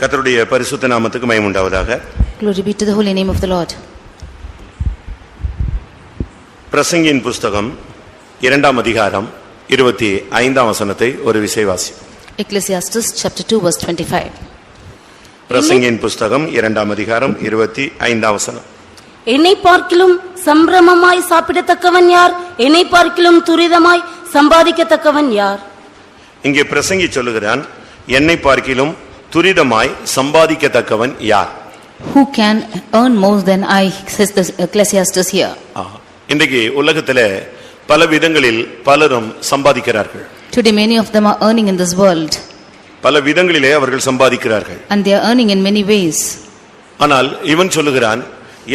கர்த்தருடைய பரிசுத்த நாமத்துக்கு மகிமை உண்டாவதாக. Glory be to the holy name of the Lord. பிரசங்கியின் புஸ்தகம் 2ஆம் அதிகாரம் 25ஆம் வசனத்தை ஒரு விசை வாசி. Ecclesiastes chapter 2 verse 25. பிரசங்கியின் புஸ்தகம் 2ஆம் அதிகாரம் 25ஆம் வசனம். என்னை பார்க்கிலும் சம்பிரமமாய் சாப்பிடத்தக்கவன் யார்? என்னை பார்க்கிலும் துரிதமாய் சம்பாதிக்கத்தக்கவன் யார்? இங்கே பிரசங்கி சொல்லுகிறான், என்னை பார்க்கிலும் துரிதமாய் சம்பாதிக்கத்தக்கவன் யார்? Who can earn more than I, says the Ecclesiastes here. இன்றைக்கு உலகத்திலே பல விதங்களில் பலரும் சம்பாதிக்கிறார்கள். Today many of them are earning in this world. பல விதங்களிலே அவர்கள் சம்பாதிக்கிறார்கள். And they are earning in many ways. ஆனால் இவன் சொல்லுகிறான்,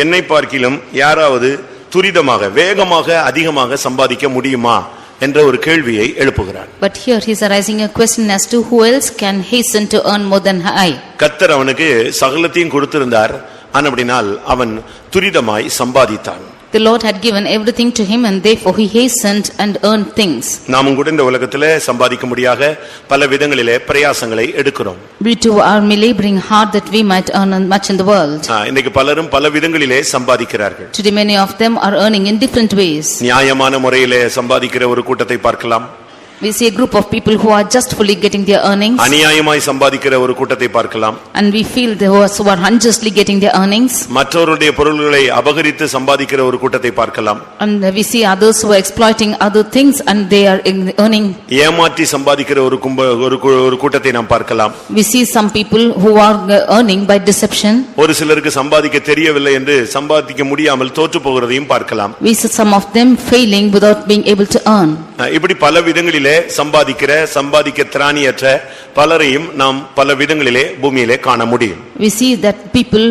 என்னை பார்க்கிலும் யாராவது துரிதமாக வேகமாக அதிகமாக சம்பாதிக்க முடியுமா என்ற ஒரு கேள்வியை எழுப்புகிறான். But here he is arising a question as to who else can hasten to earn more than I. கர்த்தர் அவனுக்கு சகலத்தையும் கொடுத்திருந்தார், ஆனபடியால் அவன் துரிதமாய் சம்பாதித்தான். The Lord had given everything to him and therefore he hastened and earned things. நாமும் கூட இந்த உலகத்திலே சம்பாதிக்க முடியாத பல விதங்களிலே பிரயாசங்களை எடுக்கிறோம். We too are laboring hard that we might earn much in the world. இன்னைக்கு பலரும் பல விதங்களிலே சம்பாதிக்கிறார்கள். Today many of them are earning in different ways. நியாயமான முறையிலே சம்பாதிக்கிற ஒரு கூட்டத்தை பார்க்கலாம். We see a group of people who are justly getting their earnings. அநியாயமாய் சம்பாதிக்கிற ஒரு கூட்டத்தை பார்க்கலாம். And we feel those who are unjustly getting their earnings. மற்றவருடைய பொருள்களை அபகரித்து சம்பாதிக்கிற ஒரு கூட்டத்தை பார்க்கலாம். And we see others who are exploiting other things and they are earning. ஏமாற்றி சம்பாதிக்கிற ஒரு கூட்டத்தை நாம் பார்க்கலாம். We see some people who are earning by deception. ஒரு சிலருக்கு சம்பாதிக்க தெரியவில்லை என்று சம்பாதிக்க முடியாமல் தோற்று போகிறதையும் பார்க்கலாம். We see some of them failing without being able to earn. இப்படி பல விதங்களிலே சம்பாதிக்க திராணியற்ற பலரையும் நாம் பல விதங்களிலே பூமியிலே காண முடியும். We see that people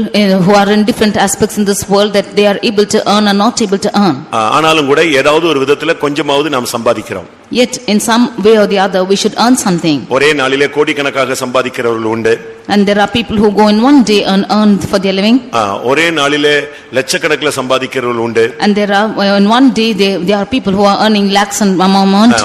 who are in different aspects in this world that they are able to earn and not able to earn. ஆனாலும் கூட ஏதாவது ஒரு விதத்துல கொஞ்சமாவது நாம் சம்பாதிக்கிறோம். Yet in some way or the other we should earn something. ஒரே நாளிலே கோடிக்கணக்காக சம்பாதிக்கிறவர்கள் உண்டு. And there are people who go in one day and earn for their living. ஒரே நாளிலே லட்சக்கணக்கில் சம்பாதிக்கிறவர்கள் உண்டு. And there are in one day there are people who are earning lakhs and amount.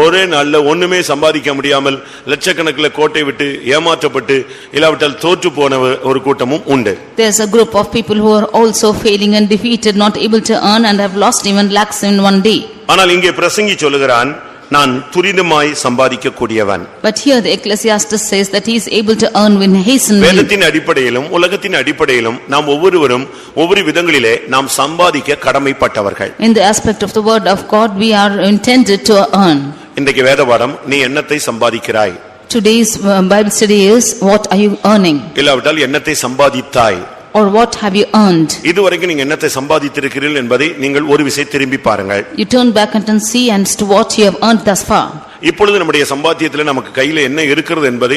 ஒரே நாள்ல ஒண்ணுமே சம்பாதிக்க முடியாமல் லட்சக்கணக்கில் கோட்டை விட்டு ஏமாற்றப்பட்டு இல்லாவிட்டால் தோற்று போன ஒரு கூட்டமும் உண்டு. There's a group of people who are also failing and defeated, not able to earn and have lost even lakhs in one day. ஆனால் இங்கே பிரசங்கி சொல்லுகிறான், நான் துரிதமாய் சம்பாதிக்க கூடியவன். But here the Ecclesiastes says that he is able to earn when hasten. வேதத்தின் அடிப்படையிலும் உலகத்தின் அடிப்படையிலும் நாம் ஒவ்வொருவரும் ஒவ்வொரு விதங்களிலே நாம் சம்பாதிக்க கடமைப்பட்டவர்கள். In the aspect of the word of God we are intended to earn. இன்றைக்கு வேதபாடம், நீ என்னத்தை சம்பாதிக்கிறாய்? Today's Bible study is, what are you earning? இல்லாவிட்டால் என்னத்தை சம்பாதித்தாய்? Or what have you earned? இதுவரைக்கும் நீங்க என்னத்தை சம்பாதித்திருக்கிறீர்கள் என்பதை நீங்கள் ஒரு விசை திரும்பி பாருங்கள். You turn back and see and to what you have earned thus far. இப்பொழுது நம்முடைய சம்பாத்தியத்தில் நமக்கு கையில என்ன இருக்கிறது என்பதை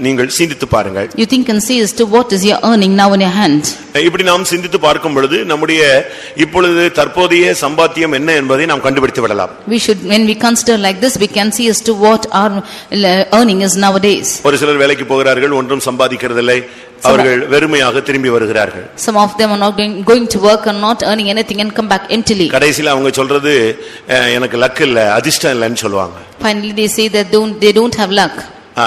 நீங்கள் சிந்தித்து பாருங்கள். You think and see as to what is your earning now in your hand. இப்படி நாம் சிந்தித்து பார்க்கும் பொழுது நம்முடைய இப்பொழுது தற்போதைய சம்பாத்தியம் என்ன என்பதை நாம் கண்டுபிடித்து விடலாம். We should, when we consider like this, we can see as to what our earning is nowadays. ஒரு சிலர் வேலைக்கு போகிறார்கள், ஒன்றும் சம்பாதிக்கிறதில்லை, அவர்கள் வெறுமையாக திரும்பி வருகிறார்கள். Some of them are not going to work and not earning anything and come back emptily. கடைசில அவங்க சொல்றது, எனக்கு லக் இல்ல, அதிர்ஷ்டம் இல்லன்னு சொல்வாங்க. Finally they say that they don't have luck.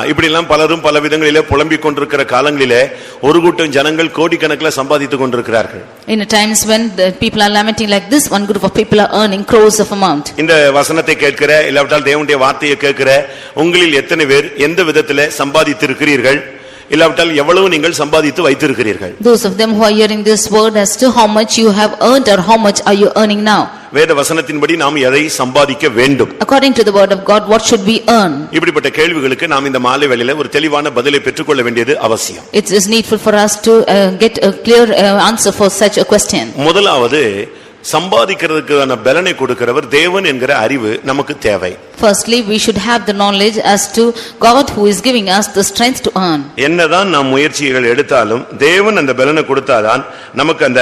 இப்படி எல்லாம் பலரும் பல விதங்களிலே புலம்பிக் கொண்டிருக்கிற காலங்களிலே ஒரு கூட்டம் ஜனங்கள் கோடிக்கணக்கில் சம்பாதித்துக் கொண்டிருக்கிறார்கள். In times when the people are lamenting like this, one group of people are earning crores of amount. இந்த வசனத்தை கேட்கிற இல்லாவிட்டால் தேவனுடைய வார்த்தையை கேட்கிற உங்களில் எத்தனை பேர் எந்த விதத்திலே சம்பாதித்திருக்கிறீர்கள்? இல்லாவிட்டால் எவ்வளவு நீங்கள் சம்பாதித்து வைத்திருக்கிறீர்கள்? Those of them who are hearing this word, as to how much you have earned or how much are you earning now? வேத வசனத்தின்படி நாம் எதை சம்பாதிக்க வேண்டும்? According to the word of God, what should we earn? இப்படிப்பட்ட கேள்விகளுக்கு நாம் இந்த மாலை வேளையிலே ஒரு தெளிவான பதிலை பெற்றுக்கொள்ள வேண்டியது அவசியம். It is needful for us to get a clear answer for such a question. முதலாவது, சம்பாதிக்கிறதுக்கான பலனை கொடுக்கிறவர் தேவன் என்கிற அறிவு நமக்கு தேவை. Firstly, we should have the knowledge as to God who is giving us the strength to earn. என்னதான் நாம் முயற்சிகள் எடுத்தாலும் தேவன் அந்த பலனை கொடுத்தாதான் நமக்கு அந்த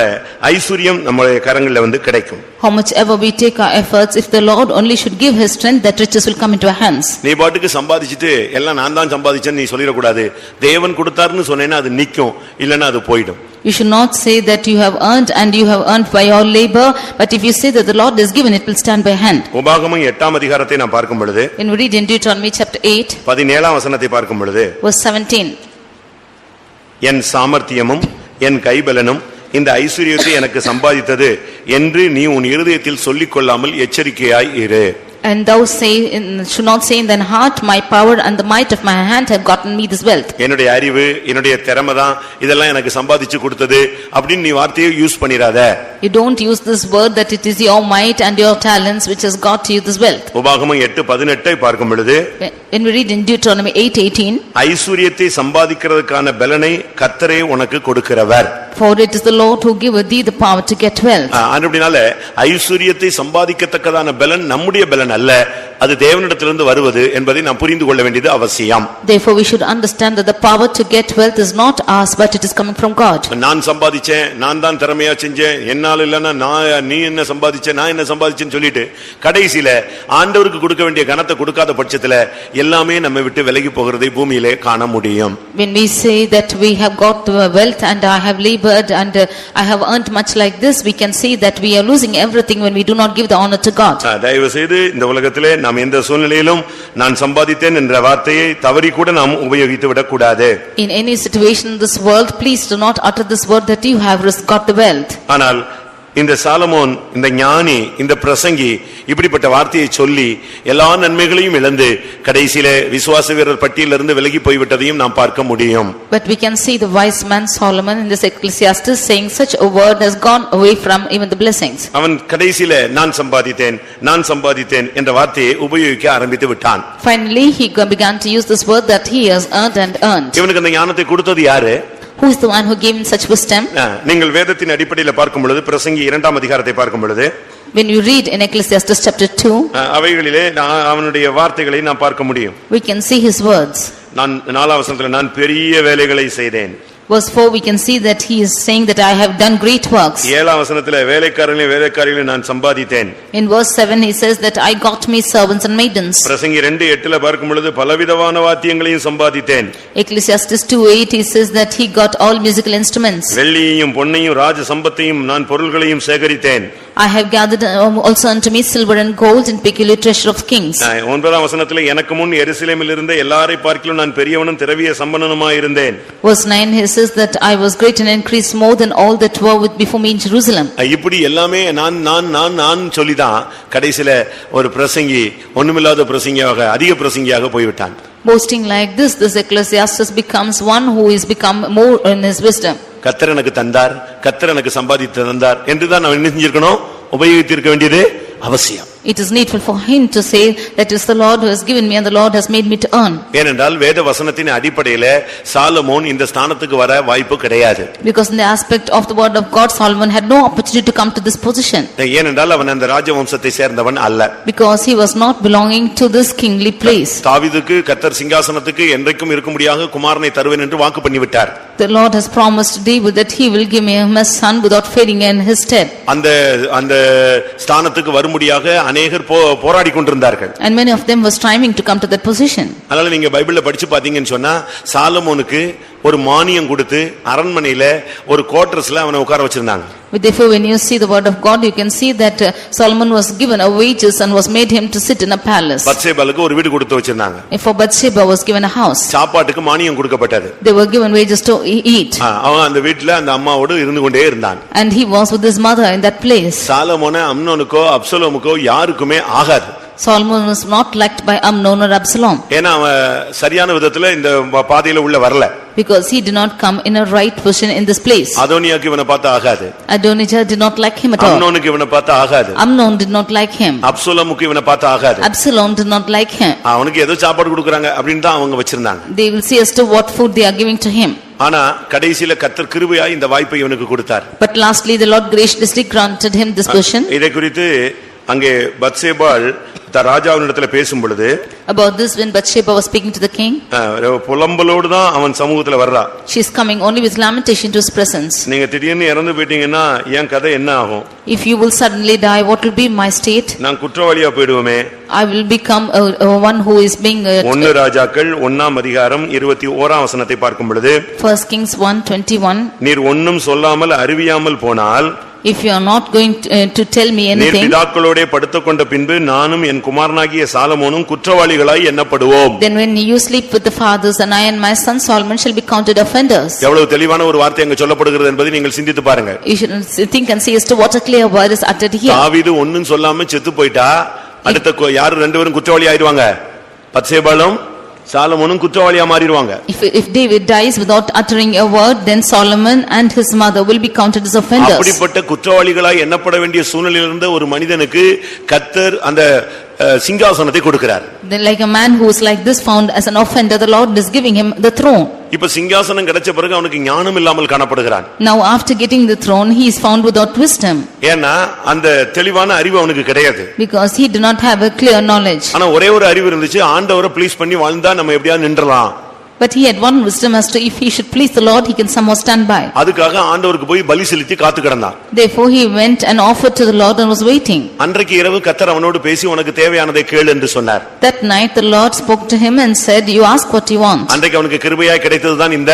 ஐஸ்வரியம் நம்முடைய கரங்களில் கிடைக்கும். How much ever we take our efforts, if the Lord only should give his strength, that riches will come into our hands. நீ பாட்டுக்கு சம்பாதிச்சிட்டு எல்லாம் நான் தான் சம்பாதிச்சேன்னு நீ சொல்லிட கூடாது. தேவன் கொடுத்தாருன்னு சொன்னேன்னா அது நிக்கும், இல்லன்னா அது போய்டும். You should not say that you have earned and you have earned by your labor, but if you say that the Lord has given, it will stand by hand. உபாகமம் 8ஆம் அதிகாரத்தை நாம் பார்க்கும் பொழுது, when we read in Deuteronomy chapter 8 17ஆம் வசனத்தை பார்க்கும் பொழுது, verse 17, என் சாமர்த்தியமும் என் கைபலனும் இந்த ஐஸ்வரியத்தை எனக்கு சம்பாதித்தது என்று நீ உன் இருதயத்தில் சொல்லிக் கொள்ளாமல் எச்சரிக்கையாய் இரு. And thou should not say in thine heart, my power and the might of my hand have gotten me this wealth. என்னுடைய அறிவு என்னுடைய திறமை தான் இதெல்லாம் எனக்கு சம்பாதிச்சு கொடுத்தது அப்படின்னு நீ வார்த்தையை use பண்ணிராத. You don't use this word that it is your might and your talents which has got you this wealth. உபாகமம் 8:18 பார்க்கும் பொழுது when we read in Deuteronomy 8:18, ஐஸ்வரியத்தை சம்பாதிக்கிறதுக்கான பலனை கர்த்தரே உனக்கு கொடுக்கிறவர். for it is the Lord who giveth thee the power to get wealth. அப்படினால ஐஸ்வரியத்தை சம்பாதிக்கத்தக்கதான பலன் நம்முடைய பலன் அல்ல, அது தேவனிடத்திலிருந்து வருவது என்பதை நாம் புரிந்து கொள்ள வேண்டியது அவசியம். Therefore we should understand that the power to get wealth is not ours but it is coming from God. நான் சம்பாதிச்சேன், நான் தான் திறமையா செஞ்சேன், என்னால இல்லனா நீ என்ன சம்பாதிச்ச, நான் என்ன சம்பாதிச்சேன்னு சொல்லிட்டு கடைசில ஆண்டவருக்கு கொடுக்க வேண்டிய கனத்தை கொடுக்காத பட்சத்துல எல்லாமே நம்மை விட்டு விலகி போகிறதை பூமியிலே காண முடியும். When we say that we have got the wealth and I have labored and I have earned much like this, we can see that we are losing everything when we do not give the honor to God. தயவு செய்து இந்த உலகத்திலே நாம் எந்த சூழ்நிலையிலும் நான் சம்பாதித்தேன் என்ற வார்த்தையை தவறி கூட நாம் உபயோகித்து விடக்கூடாது. In any situation in this world, please do not utter this word that you have got the wealth. ஆனால் இந்த சாலமோன், இந்த ஞானி, இந்த பிரசங்கி இப்படிப்பட்ட வார்த்தையை சொல்லி எல்லா நன்மைகளையும் இழந்து கடைசியில விசுவாச வீரர் பட்டியலிருந்து விலகி போய்விட்டதையும் நாம் பார்க்க முடியும். But we can see the wise man Solomon in this Ecclesiastes saying such a word has gone away from even the blessings. அவன் கடைசியில நான் சம்பாதித்தேன் என்ற வார்த்தையை உபயோகிக்க ஆரம்பித்து விட்டான். Finally he began to use this word that he has earned and earned. இவனுக்கு அந்த ஞானத்தை கொடுத்தது யாரு? Who is the one who gave him such wisdom? நீங்கள் வேதத்தின் அடிப்படையில் பார்க்கும் பொழுது பிரசங்கி 2ஆம் அதிகாரத்தை பார்க்கும் பொழுது when you read in Ecclesiastes chapter 2, அவைகளிலே அவனுடைய வார்த்தைகளை நாம் பார்க்க முடியும். we can see his words. நான் 4ஆம் வசனத்தில் நான் பெரிய வேலைகளை செய்தேன். Verse 4 we can see that he is saying that I have done great works. 7ஆம் வசனத்தில் வேலைக்காரர்களை நான் சம்பாதித்தேன். In verse 7 he says that I got me servants and maidens. பிரசங்கி 2:8 பார்க்கும் பொழுது பலவிதமான வாத்தியங்களையும் சம்பாதித்தேன். Ecclesiastes 2:8 he says that he got all musical instruments. வெள்ளியையும் பொன்னையும் ராஜ சம்பத்தையும் நான் பொருள்களையும் சேகரித்தேன். I have gathered also unto me silver and gold and peculiar treasure of kings. 9ஆம் வசனத்தில் எனக்கு முன் எருசலேமில் இருந்த எல்லாரை பார்க்கிலும் நான் பெரியவனும் திரவிய சம்பன்னனுமாய் இருந்தேன். Verse 9 he says that I was great and increased more than all that were with before me in Jerusalem. இப்படி எல்லாமே நான் சொல்லிதான் கடைசில ஒரு பிரசங்கி ஒண்ணுமில்லாத பிரசங்கியாக அதிக பிரசங்கியாக போய்விட்டான். Boasting like this Ecclesiastes becomes one who is become more in his wisdom. கர்த்தர் எனக்கு தந்தார், கர்த்தர் எனக்கு சம்பாதித்து தந்தார் என்றுதான் நான் என்ன செஞ்சிருக்கணும், உபயோகித்திருக்க வேண்டியது அவசியம். It is needful for him to say that it is the Lord who has given me and the Lord has made me to earn. ஏனென்றால் வேத வசனத்தின் அடிப்படையில சாலமோன் இந்த ஸ்தானத்துக்கு வர வாய்ப்பு கிடையாது. Because in the aspect of the word of God, Solomon had no opportunity to come to this position. ஏனென்றால் அவன் அந்த ராஜவம்சத்தை சேர்ந்தவன் அல்ல. Because he was not belonging to this kingly place. தாவீதுக்கு கர்த்தர் சிங்காசனத்துக்கு என்றைக்கும் இருக்கும்படியாக குமாரனை தருவேன் என்று வாக்கு பண்ணிவிட்டார். The Lord has promised David that he will give him a son without fading in his stead. அந்த ஸ்தானத்துக்கு வரும்படியாக அநேகர் போராடி கொண்டிருந்தார்கள். And many of them were striving to come to that position. அதனால நீங்க பைபிள்ல படிச்சு பாத்தீங்கன்னு சொன்னா சாலமோனுக்கு ஒரு மானியம் கொடுத்து அரண்மனையில ஒரு குவார்ட்டர்ஸ்ல அவனை உட்கார வச்சிருந்தாங்க. Therefore when you see the word of God, you can see that Solomon was given a wages and was made him to sit in a palace. பத்சேபாளுக்கு ஒரு வீடு கொடுத்து வச்சிருந்தாங்க. For Bathsheba was given a house. சாப்பாட்டுக்கு மானியம் கொடுக்கப்பட்டது. They were given wages to eat. அவன் அந்த வீட்ல அந்த அம்மாவோடு இருந்து கொண்டே இருந்தான். And he was with his mother in that place. Solomon அம்னோனுக்கோ அப்சலோமுக்கோ யாருக்குமே ஆகாது. Solomon was not liked by Amnon or Absalom. ஏனா அவன் சரியான விதத்துல இந்த பாதையில உள்ள வரல. Because he did not come in a right position in this place. அதோனியாக்கு இவனை பார்த்தா ஆகாது. Adonijah did not like him at all. அம்னோனுக்கு இவனை பார்த்தா ஆகாது. Amnon did not like him. அப்சலோமுக்கு இவனை பார்த்தா ஆகாது. Absalom did not like him. அவனுக்கு ஏதோ சாப்பாடு கொடுக்கறாங்க அப்படினு தான் அவங்க வச்சிருந்தாங்க. They will see as to what food they are giving to him. ஆனா கடைசில கர்த்தர் கிருபையாய் இந்த வாய்ப்பை இவனுக்கு கொடுத்தார். But lastly the Lord graciously granted him this position. இதை குறித்து அங்கே பத்சேபாள் ராஜாவினிடத்தில் பேசும் பொழுது about this when Bathsheba was speaking to the king, புலம்பலோடு தான் அவன் சமூகத்துல வர்றா. she is coming only with lamentation to his presence. நீங்க திடீர்னு இறந்து போயிட்டீங்கன்னா என் கதை என்ன ஆகும்? If you will suddenly die, what will be my state? நான் குற்றவாளியா போய்டுவேமே. I will become one who is being 1 ராஜாக்கள் 1ஆம் அதிகாரம் 21ஆம் வசனத்தை பார்க்கும் பொழுது 1 Kings 1:21 நீர் ஒன்றும் சொல்லாமல் அறிவியாமல் போனால் If you are not going to tell me நீர் anything, பிதாக்களோடே படுத்துக்கொண்ட பின்பு நானும் என் குமாரனாகிய சாலமோனும் குற்றவாளிகளாய் எண்ணப்படுவோம். then when you sleep with the fathers, and I and my son Solomon shall be counted offenders. எவ்வளவு தெளிவான ஒரு வார்த்தை அங்க சொல்லப்படுகிறது என்பதை நீங்கள் சிந்தித்து பாருங்க. You should think and see as to what a clear word is uttered here. தாவீது ஒண்ணும் சொல்லாம செத்து போயிட்டா அடுத்த யாரு ரெண்டு பேரும் குற்றவாளி ஆயிடுவாங்க? பத்சேபாலும் சாலமோனும் குற்றவாளியா மாறிடுவாங்க. If David dies without uttering a word, then Solomon and his mother will be counted as offenders. அப்படிப்பட்ட குற்றவாளிகளாய் எண்ணப்பட வேண்டிய சூழ்நிலையில் இருந்த ஒரு மனிதனுக்கு கர்த்தர் அந்த சிங்காசனத்தை கொடுக்கிறார். Then like a man who is like this found as an offender, the Lord is giving him the throne. இப்ப சிங்காசனம் கிடைச்ச பிறகு அவனுக்கு ஞானம் இல்லாமல் காணப்படுகிறான். Now after getting the throne, he is found without wisdom. ஏன்னா அந்த தெளிவான அறிவு அவனுக்கு கிடையாது. Because he did not have a clear knowledge. ஆனா ஒரே ஒரு அறிவு இருந்துச்சு, ஆண்டவரை ப்ளீஸ் பண்ணி வாழ்ந்தா நம்ம எப்படியா நின்றலாம். But he had one wisdom as to if he should please the Lord, he can somehow stand by. அதுக்காக ஆண்டவருக்கு போய் பலி செலுத்தி காத்து கிடந்தான். Therefore he went and offered to the Lord and was waiting. அன்றைக்கு இரவு கர்த்தர் அவனோடு பேசி உனக்கு தேவையானதை கேள் என்று சொன்னார். That night the Lord spoke to him and said, you ask what you want. அன்றைக்கு அவனுக்கு கிருபையாய் கிடைத்ததுதான் இந்த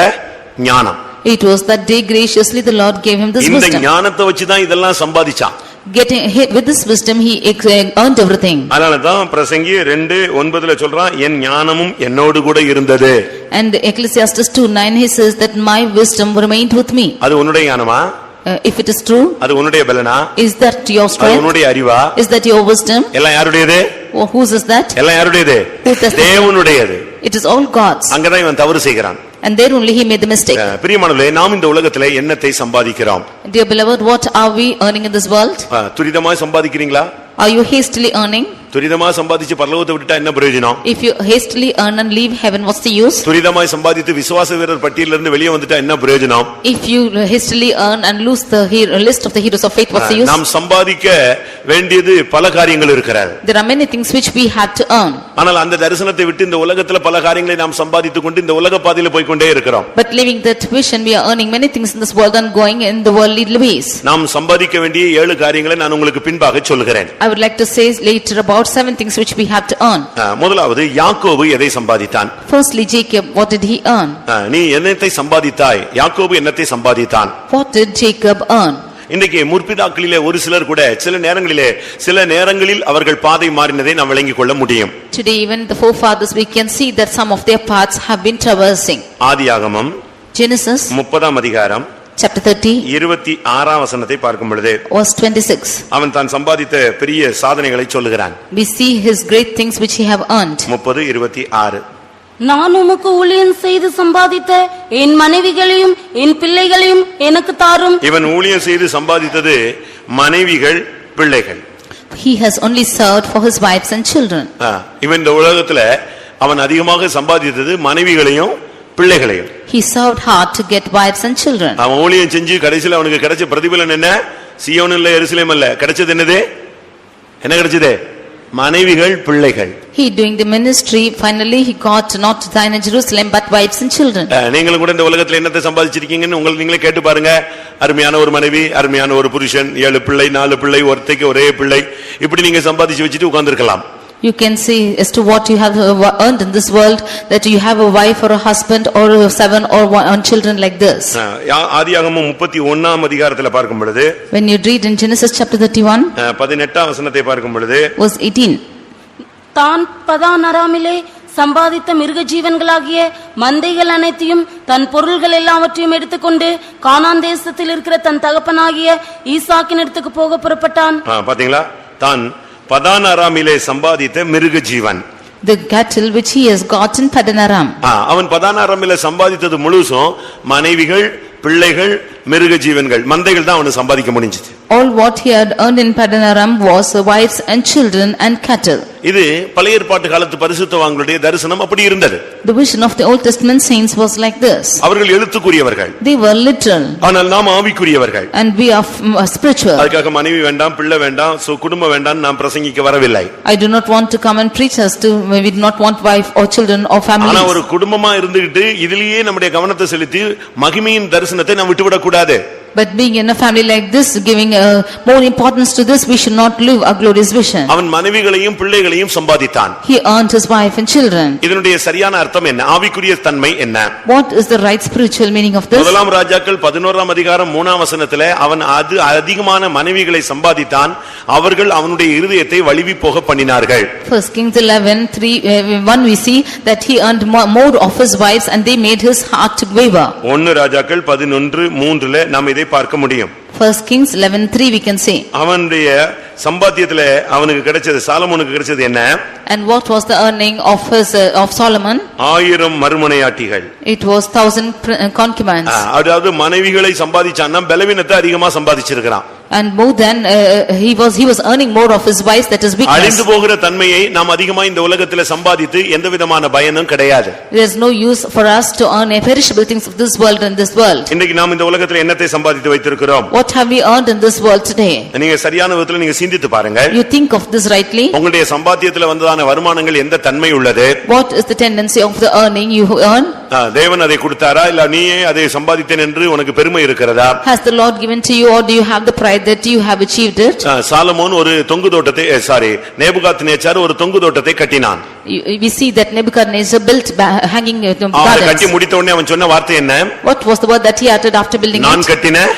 ஞானம். It was that day graciously the Lord gave him this இந்த wisdom. ஞானத்தை வச்சு தான் இதெல்லாம் சம்பாதிச்சான். Getting hit with this wisdom, he earned everything. அதனால தான் பிரசங்கி 2:9 சொல்றான், என் ஞானமும் என்னோடு கூட இருந்தது. And Ecclesiastes 2:9 he says that my wisdom remained with me. அது உன்னுடைய ஞானமா? If it is true, அது உன்னுடைய பலனா? is that your அது strength? உன்னுடைய அறிவா? Is that your wisdom? எல்லாம் யாருடையது? Or whose is that? எல்லாம் யாருடையது? தேவனுடையது. It is all God's. அங்கதான் இவன் தவறு செய்கிறான். And there only he made the mistake. பிரியமானவர்களே, நாம் இந்த உலகத்திலே என்னத்தை சம்பாதிக்கிறோம்? Dear beloved, what are we earning in this world? துரிதமாய் சம்பாதிக்கிறீங்களா? Are you hastily earning? துரிதமா சம்பாதிச்சு பரலோகத்தை விட்டுட்டா என்ன பிரயோஜனம்? If you hastily earn and leave heaven, what's the use? துரிதமாய் சம்பாதித்து விசுவாச வீரர் பட்டியலில் இருந்து வெளியே வந்துட்டா என்ன பிரயோஜனம்? If you hastily earn and lose the list of the heroes of faith, what's the use? நாம் சம்பாதிக்க வேண்டியது பல காரியங்கள் இருக்கிறது. There are many things which we have to earn. ஆனால் அந்த தரிசனத்தை விட்டு இந்த உலகத்துல பல காரியங்களை நாம் சம்பாதித்துக் கொண்டு இந்த உலக பாதையில போய் கொண்டே இருக்கிறோம். But leaving that vision, we are earning many things in this world and going in the worldly ways. நாம் சம்பாதிக்க வேண்டிய 7 காரியங்களை நான் உங்களுக்கு பின்பாக சொல்கிறேன். I would like to say later about 7 things which we have to earn. முதலாவது யாக்கோபு எதை சம்பாதித்தான்? Firstly, Jacob, what did he earn? நீ என்னத்தை சம்பாதித்தாய்? யாக்கோபு என்னத்தை சம்பாதித்தான்? What did Jacob earn? இன்றைக்கு முற்பிதாக்களிலே ஒரு சிலர் கூட சில நேரங்களில் அவர்கள் பாதை மாறினதை நாம் விளங்கிக் கொள்ள முடியும். Today even the forefathers, we can see that some of their paths have been traversing. ஆதியாகமம் Genesis 30ஆம் அதிகாரம் chapter 30 26ஆம் வசனத்தை பார்க்கும் பொழுது verse 26, அவன் தான் சம்பாதித்த பெரிய சாதனைகளை சொல்லுகிறான். we see his great things which he have earned. 30:26. நான் உமக்கு ஊழியம் செய்து சம்பாதித்த என் மனைவிகளையும் என் பிள்ளைகளையும் எனக்கு தாரும். இவன் ஊழியம் செய்து சம்பாதித்தது மனைவிகள், பிள்ளைகள். He has only served for his wives and children. இவன் இந்த உலகத்துல அவன் அதிகமாக சம்பாதித்தது மனைவிகளையும் பிள்ளைகளையும். He served hard to get wives and children. அவன் ஊழியம் செஞ்சு கடைசில அவனுக்கு கிடைச்ச பிரதிபலன் என்ன? சீயோன் இல்ல, எருசலேம் இல்ல, கிடைச்சது என்னது? என்ன கிடைச்சது? மனைவிகள், பிள்ளைகள். He doing the ministry, finally he got not Zion and Jerusalem but wives and children. நீங்களும் கூட இந்த உலகத்துல என்னத்தை சம்பாதிச்சிருக்கீங்கன்னு உங்களுக்கு நீங்களே கேட்டு பாருங்க. அருமையான ஒரு மனைவி, அருமையான ஒரு புருஷன், 7 பிள்ளை, 4 பிள்ளை, ஒருத்தைக்கு ஒரே பிள்ளை, இப்படி நீங்க சம்பாதிச்சு வச்சுட்டு உட்கார்ந்திருக்கலாம். You can see as to what you have earned in this world, that you have a wife or a husband or 7 or 1 children like this. ஆதியாகமம் 31ஆம் அதிகாரத்துல பார்க்கும் பொழுது, when you read in Genesis chapter 31 18ஆம் வசனத்தை பார்க்கும் பொழுது, verse 18, தான் பதான் அராமிலே சம்பாதித்த மிருக ஜீவன்களாகிய மந்தைகள் அனைத்தையும் தன் பொருள்கள் எல்லாவற்றையும் எடுத்துக்கொண்டு கானான் தேசத்தில் இருக்கிற தன் தகப்பனாகிய ஈசாக்கின் இடத்துக்கு போக புறப்பட்டான். பாத்தீங்களா? தான் பதான் அராமிலே சம்பாதித்த மிருக ஜீவன், the cattle which he has got in Padan Aram. அவன் பதான் அராமிலே சம்பாதித்தது முழுசும் மனைவிகள், பிள்ளைகள், மிருக ஜீவன்கள், மந்தைகள் தான் அவனுக்கு சம்பாதிக்க முடிஞ்சது. All what he had earned in Padan Aram was wives and children and cattle. இது பழைய ஏற்பாட்டு காலத்து பரிசுத்தவான்களுடைய தரிசனம் அப்படி இருந்தது. The vision of the Old Testament saints was like this. அவர்கள் எழுத்துக்குரியவர்கள், They were literal, ஆனால் நாம் ஆவிக்குரியவர்கள். and we are spiritual. அதுக்காக மனைவி வேண்டாம், பிள்ளை வேண்டாம், குடும்பம் வேண்டாம் நாம் பிரசங்கிக்க வரவில்லை. I do not want to come and preach us to, we do not want wife or children or families. ஆனா ஒரு குடும்பமா இருந்துகிட்டு இதிலேயே நம்முடைய கவனத்தை செலுத்தி மகிமையின் தரிசனத்தை நாம் விட்டுவிடக் கூடாது. But being in a family like this, giving more importance to this, we should not live a glorious vision. அவன் மனைவிகளையும் பிள்ளைகளையும் சம்பாதித்தான். He earned his wife and children. இதனுடைய சரியான அர்த்தம் என்ன? ஆவிக்குரிய தன்மை என்ன? What is the right spiritual meaning of this? முதலாம் ராஜாக்கள் 11ஆம் அதிகாரம் 3ஆம் வசனத்திலே அவன் அதிகமான மனைவிகளை சம்பாதித்தான், அவர்கள் அவனுடைய இருதயத்தை வலிவி போக பண்ணினார்கள். First Kings 11:1 we see that he earned more of his wives and they made his heart to waver. 1 ராஜாக்கள் 11:3 நாம் இதை பார்க்க முடியும். First Kings 11:3 we can say. அவனுடைய சம்பாத்தியத்திலே அவனுக்கு கிடைச்சது, சாலமோனுக்கு கிடைச்சது என்ன? And what was the earning of Solomon? 1000 மறுமனையாட்டிகள். It was 1000 concubines. அதாவது மனைவிகளை சம்பாதிச்சான்னா பலவீனத்தை அதிகமா சம்பாதிச்சிருக்கான். And more than he was earning more of his wives, that is weakness. அழிந்து போகிற தன்மையை நாம் அதிகமா இந்த உலகத்திலே சம்பாதித்து எந்தவிதமான பயனும் கிடையாது. There is no use for us to earn perishable things of this world and this world. இன்னைக்கு நாம் இந்த உலகத்திலே என்னத்தை சம்பாதித்து வைத்திருக்கிறோம்? What have we earned in this world today? நீங்க சரியான விதத்துல நீங்க சிந்தித்து பாருங்க. You think of this rightly. உங்களுடைய சம்பாத்தியத்திலே வந்ததான வருமானங்கள் எந்த தன்மை உள்ளது? What is the tendency of the earning you earn? தேவன் அதை கொடுத்தாரா இல்ல நீயே அதை சம்பாதித்தேன் என்று உனக்கு பெருமை இருக்கிறதா? Has the Lord given to you, or do you have the pride that you have achieved it? Solomon ஒரு தொங்கு தோட்டத்தை நேபுகாத்நேச்சார் ஒரு தொங்கு தோட்டத்தை கட்டினான். We see that Nebuchadnezzar built hanging gardens. அவன் கட்டி முடித்த உடனே அவன் சொன்ன வார்த்தை என்ன? What was the word that he uttered after building it? நான் கட்டின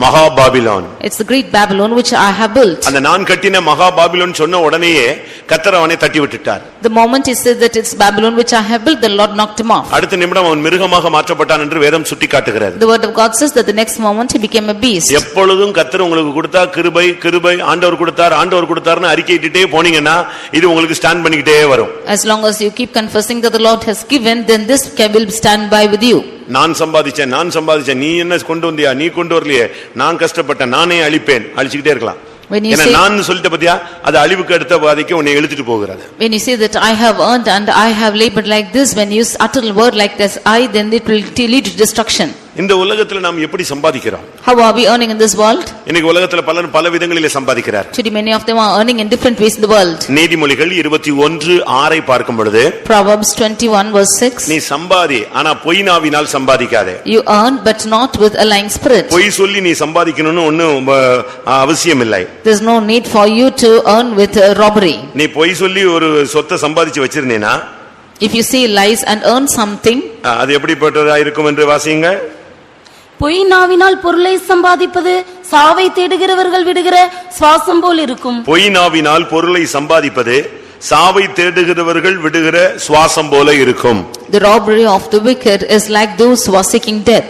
மகா Babylon. It's the great Babylon which I have built. அந்த நான் கட்டின மகா பாபிலோன் சொன்ன உடனேயே கர்த்தர் அவனை தட்டி விட்டுட்டார். The moment he said that it's Babylon which I have built, the Lord knocked him off. அடுத்த நிமிடம் அவன் மிருகமாக மாற்றப்பட்டான் என்று வேதம் சுட்டிக்காட்டுகிறது. The word of God says that the next moment he became a beast. எப்பொழுதும் கர்த்தர் உங்களுக்கு கொடுத்தா கிருபை கிருபை ஆண்டவர் கொடுத்தார்னு அறிக்கையிட்டே போனீங்கன்னா இது உங்களுக்கு ஸ்டாண்ட் பண்ணிக்கிட்டே வரும். As long as you keep confessing that the Lord has given, then this will stand by with you. நான் சம்பாதிச்சேன் நீ என்ன கொண்டு வந்தியா, நீ கொண்டு வரலையே, நான் கஷ்டப்பட்டேன், நானே அழிச்சுக்கிட்டே இருக்கலாம். நான் சொல்லிட்ட பத்தியா அது அழிவுக்கு அடுத்த பாதைக்கு உன்னை இழுத்துட்டு போகிறது. When you say that I have earned and I have labored like this, when you utter a word like this, then it will lead to destruction. இந்த உலகத்துல நாம் எப்படி சம்பாதிக்கிறோம்? How are we earning in this world? இன்னைக்கு உலகத்துல பலர் பல விதங்களிலே சம்பாதிக்கிறார். Today many of them are earning in different ways in the world. நீதிமொழிகள் 21:6 பார்க்கும் பொழுது Proverbs 21:6 நீ சம்பாதி, ஆனா பொய் நாவினால் சம்பாதிக்காதே. You earn but not with a lying spirit. பொய் சொல்லி நீ சம்பாதிக்கணும்னு ஒண்ணும் அவசியம் இல்லை. There is no need for you to earn with robbery. நீ பொய் சொல்லி ஒரு சொத்தை சம்பாதிச்சு வச்சிருந்தேனா, if you say lies and earn something, அது எப்படிப்பட்டதா இருக்கும் என்று வாசிங்க. பொய் நாவினால் பொருளை சம்பாதிப்பது சாவை தேடுகிறவர்கள் விடுகிற சுவாசம் போல் இருக்கும். பொய் நாவினால் பொருளை சம்பாதிப்பது சாவை தேடுகிறவர்கள் விடுகிற சுவாசம் போல இருக்கும். The robbery of the wicked is like those who are seeking death.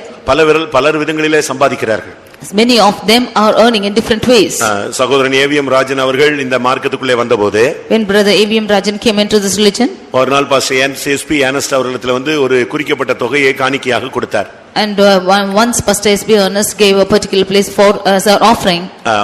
பலர் விதங்களிலே சம்பாதிக்கிறார்கள். Many of them are earning in different ways. சகோதரன் ஏவிஎம் ராஜன் அவர்கள் இந்த மார்க்கத்துக்குள்ளே வந்தபோது, when brother AVM Rajan came into this religion, ஒரு நாள் பாஸ்டர் எஸ்பி ஆனஸ்ட் அவர்களிடத்தில் வந்து ஒரு குறிக்கப்பட்ட தொகையை காணிக்கையாக கொடுத்தார். And once Pastor S.B. Ernest gave a particular place for as an offering.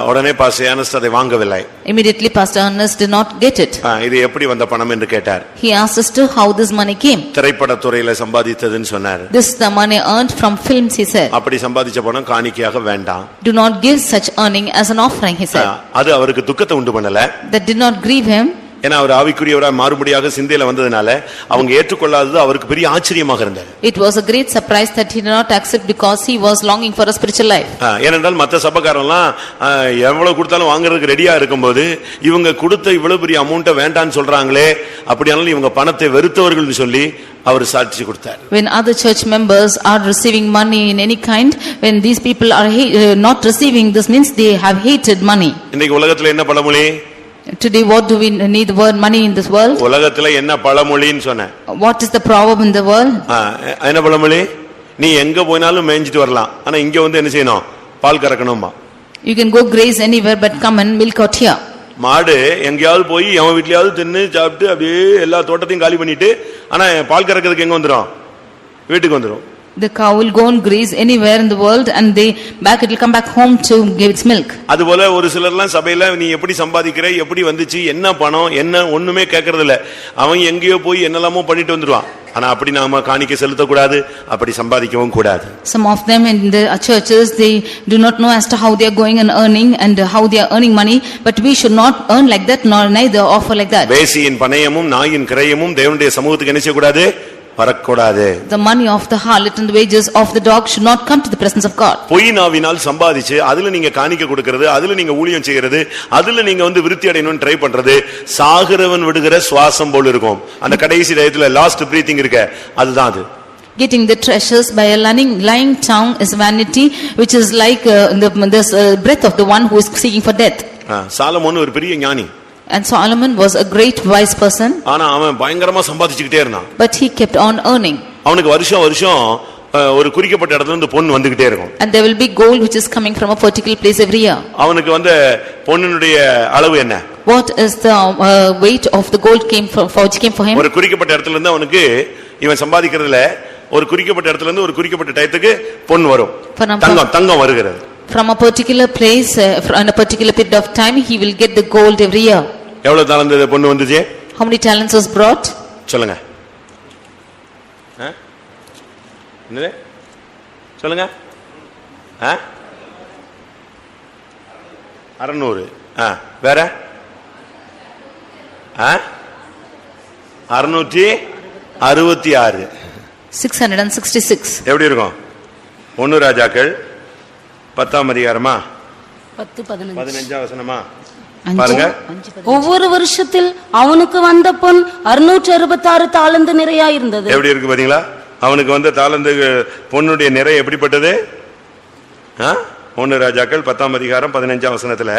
உடனே பாஸ்டர் ஆனஸ்ட் அதை வாங்கவில்லை. Immediately Pastor Ernest did not get it. இது எப்படி வந்த பணம் என்று கேட்டார். He asked us to how this money came. திரைப்படத் துறையில சம்பாதித்ததுன்னு சொன்னார். This is the money earned from films, he said. அப்படி சம்பாதிச்ச பணம் காணிக்கையாக வேண்டாம். Do not give such earning as an offering, he said. அது அவருக்கு துக்கத்தை உண்டு பண்ணல. That did not grieve him. ஏன்னா அவர் ஆவிக்குரியவராய் மாறுபடியாக சிந்தையில வந்ததனால அவங்க ஏற்றுக்கொள்ளாதது அவருக்கு பெரிய ஆச்சரியமாக இருந்தது. It was a great surprise that he did not accept because he was longing for a spiritual life. ஏனென்றால் மற்ற சபைக்காரன்லாம் எவ்வளவு கொடுத்தாலும் வாங்குறதுக்கு ரெடியா இருக்கும்போது இவங்க கொடுத்த இவ்வளவு பெரிய அமௌண்ட்டை வேண்டான்னு சொல்றாங்களே, அப்படியானாலும் இவங்க பணத்தை வெறுத்தவர்கள் சொல்லி அவர் சாட்சி கொடுத்தார். When other church members are receiving money in any kind, when these people are not receiving, this means they have hated money. இன்னைக்கு உலகத்துல என்ன பழமொழி? Today what do we need the word money in this world? உலகத்துல என்ன பழமொழின்னு சொன்னேன். What is the proverb in the world? என்ன பழமொழி? நீ எங்க போனாலும் மேய்ஞ்சிட்டு வரலாம், ஆனா இங்க வந்து என்ன செய்யணும்? பால் கறக்கணுமா? You can go graze anywhere but come and milk out here. மாடு எங்கயாவது போய் எவன் வீட்லயாவது தின்னு சாப்பிட்டு அப்படியே எல்லா தோட்டத்தையும் காலி பண்ணிட்டு, ஆனா பால் கறக்கிறதுக்கு எங்க வந்துரும்? வீட்டுக்கு வந்துரும். The cow will go and graze anywhere in the world and it will come back home to give its milk. அதுபோல ஒரு சிலர்லாம் சபையில நீ எப்படி சம்பாதிக்கிற, எப்படி வந்துச்சு, என்ன பணம், என்ன ஒண்ணுமே கேட்கறது இல்ல. அவன் எங்கேயோ போய் என்னெல்லாமோ பண்ணிட்டு வந்துருவான். ஆனா அப்படி நாம காணிக்கை செலுத்த கூடாது, அப்படி சம்பாதிக்கவும் கூடாது. Some of them in the churches, they do not know as to how they are going and earning and how they are earning money, but we should not earn like that nor neither offer like that. வேசியின் பணயமும் நாயின் கிரயமும் தேவனுடைய சமூகத்துக்கு என்ன செய்ய கூடாது? வரக்கூடாது. The money of the harlot and the wages of the dog should not come to the presence of God. பொய் நாவினால் சம்பாதிச்சு அதுல நீங்க காணிக்க கொடுக்கிறது, அதுல நீங்க ஊழியம் செய்யறது, அதுல நீங்க விருத்தி அடையணும்னு ட்ரை பண்றது சாகிறவன் விடுகிற சுவாசம் போல இருக்கும். அந்த கடைசி நேரத்துல லாஸ்ட் பிரீத்திங் இருக்க, அதுதான் அது. Getting the treasures by a lying tongue is vanity, which is like the breath of the one who is seeking for death. Solomon ஒரு பெரிய ஞானி. And Solomon was a great wise person. ஆனா அவன் பயங்கரமா சம்பாதிச்சிட்டே இருந்தான். But he kept on earning. அவனுக்கு வருஷம் வருஷம் ஒரு குறிக்கப்பட்ட இடத்துல இருந்து பொன் வந்துகிட்டே இருக்கும். And there will be gold which is coming from a particular place every year. அவனுக்கு பொன்னுடைய அளவு என்ன? What is the weight of the gold came for him? ஒரு குறிக்கப்பட்ட இடத்துல இருந்து அவனுக்கு இவன் சம்பாதிக்கிறதுல ஒரு குறிக்கப்பட்ட இடத்துல இருந்து ஒரு குறிக்கப்பட்ட டயத்துக்கு பொன் வரும். தங்கம் வருகிறது. From a particular place in a particular period of time he will get the gold every year. எவ்வளவு தாலந்து பொன் வந்துச்சு? How many talents was brought? சொல்லுங்க. என்னது? சொல்லுங்க. 600. வேற? 666. 666. எப்படி இருக்கும்? 1 ராஜாக்கள் 10ஆம் அதிகாரமா 15 வசனமா பாருங்க. ஒவ்வொரு வருஷத்தில் அவனுக்கு வந்த பொன் 666 தாலந்து நிறையா இருந்தது. எப்படி இருக்கு பாத்தீங்களா? அவனுக்கு வந்த தாலந்து பொன்னுடைய நிறை எப்படிப்பட்டது? 1 ராஜாக்கள் 10ஆம் அதிகாரம் 15ஆம் வசனத்துல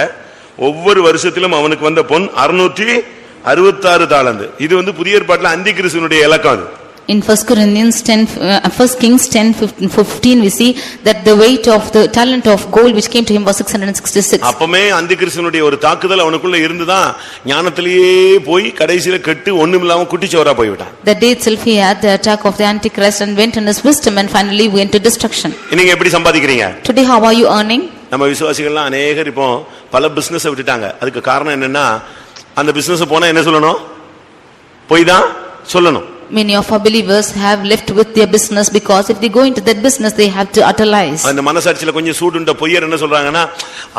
ஒவ்வொரு வருஷத்திலும் அவனுக்கு வந்த பொன் 666 தாலந்து. இது புதிய ஏற்பாட்டுல அந்தி கிறிஸ்துவினுடைய இலக்கம். அது in 1 Kings 10:15 we see that the weight of the talent of gold which came to him was 666. அப்பமே அந்தி கிறிஸ்துவினுடைய ஒரு தாக்குதல் அவனுக்குள்ள இருந்துதான் ஞானத்திலேயே போய் கடைசில கெட்டு ஒண்ணுமில்லாம குட்டிச்சோரா போய் விட்டான். The day itself he had the attack of the antichrist and went in his wisdom and finally went to destruction. நீங்க எப்படி சம்பாதிக்கிறீங்க? Today how are you earning? நம்ம விசுவாசிகள்லாம் அநேகர் இப்போ பல பிசினஸ் விட்டுட்டாங்க. அதுக்கு காரணம் என்னன்னா அந்த பிசினஸ் போனா என்ன சொல்லணும்? போய் தான் சொல்லணும். Many of our believers have left with their business because if they go into that business they have to utter lies. அந்த மனசாட்சியில கொஞ்சம் சூடுண்ட பொய்யர் என்ன சொல்றாங்கன்னா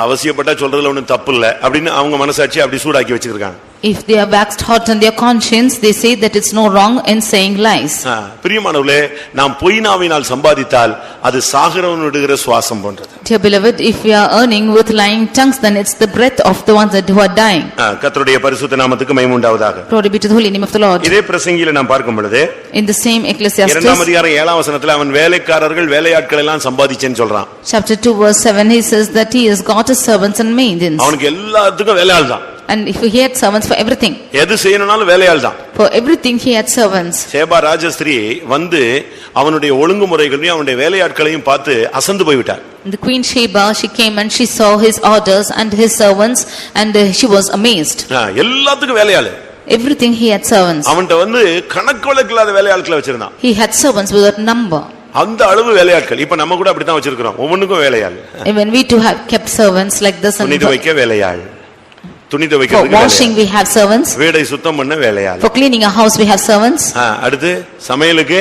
அவசியப்பட்டா சொல்றதுல ஒண்ணும் தப்பு இல்ல அப்படினு அவங்க மனசாட்சி அப்படி சூடாக்கி வச்சிருக்காங்க. If they are waxed hot in their conscience they say that it's no wrong in saying lies. பிரியமானவர்களே, நாம் பொய் நாவினால் சம்பாதித்தால் அது சாகிறவன் விடுகிற சுவாசம் போன்றது. Dear beloved, if we are earning with lying tongues then it's the breath of the ones who are dying. கர்த்தருடைய பரிசுத்த நாமத்துக்கு மகிமை உண்டாவதாக. Glory be to the holy name of the Lord. இதே பிரசங்கியில நாம் பார்க்கும் பொழுது in the same Ecclesiastes 2ஆம் அதிகாரம் 7ஆம் வசனத்துல அவன் வேலைக்காரர்கள் வேலையாட்கள் எல்லாம் சம்பாதிச்சேன்னு சொல்றான். Chapter 2 verse 7 he says that he has got his servants and maidens. அவனுக்கு எல்லாத்துக்கும் வேலையாள் தான். And if he had servants for everything. எது செய்யணும்னாலும் வேலையாள் தான். For everything he had servants. சேபா ராஜஸ்திரீ அவனுடைய ஒழுங்குமுறைகளையும் அவனுடைய வேலையாட்களையும் பார்த்து அசந்து போய் விட்டார். The Queen Sheba, she came and she saw his orders and his servants and she was amazed. எல்லாத்துக்கும் வேலையாள். Everything he had servants. அவன்ட்ட கணக்கு வழக்கில்லாத வேலையாட்களை வச்சிருந்தான். He had servants without number. அந்த அளவு வேலையாட்கள். இப்ப நம்ம கூட அப்படி தான் வச்சிருக்கோம். ஒவ்வொன்றுக்கும் வேலையாள். Even we too have kept servants like this. துணி துவைக்க வேலையாள். துணி துவைக்கிறதுக்கு வேலையாள். For washing we have servants. வீடை சுத்தம் பண்ண வேலையாள். For cleaning our house we have servants. அடுத்து சமையலுக்கு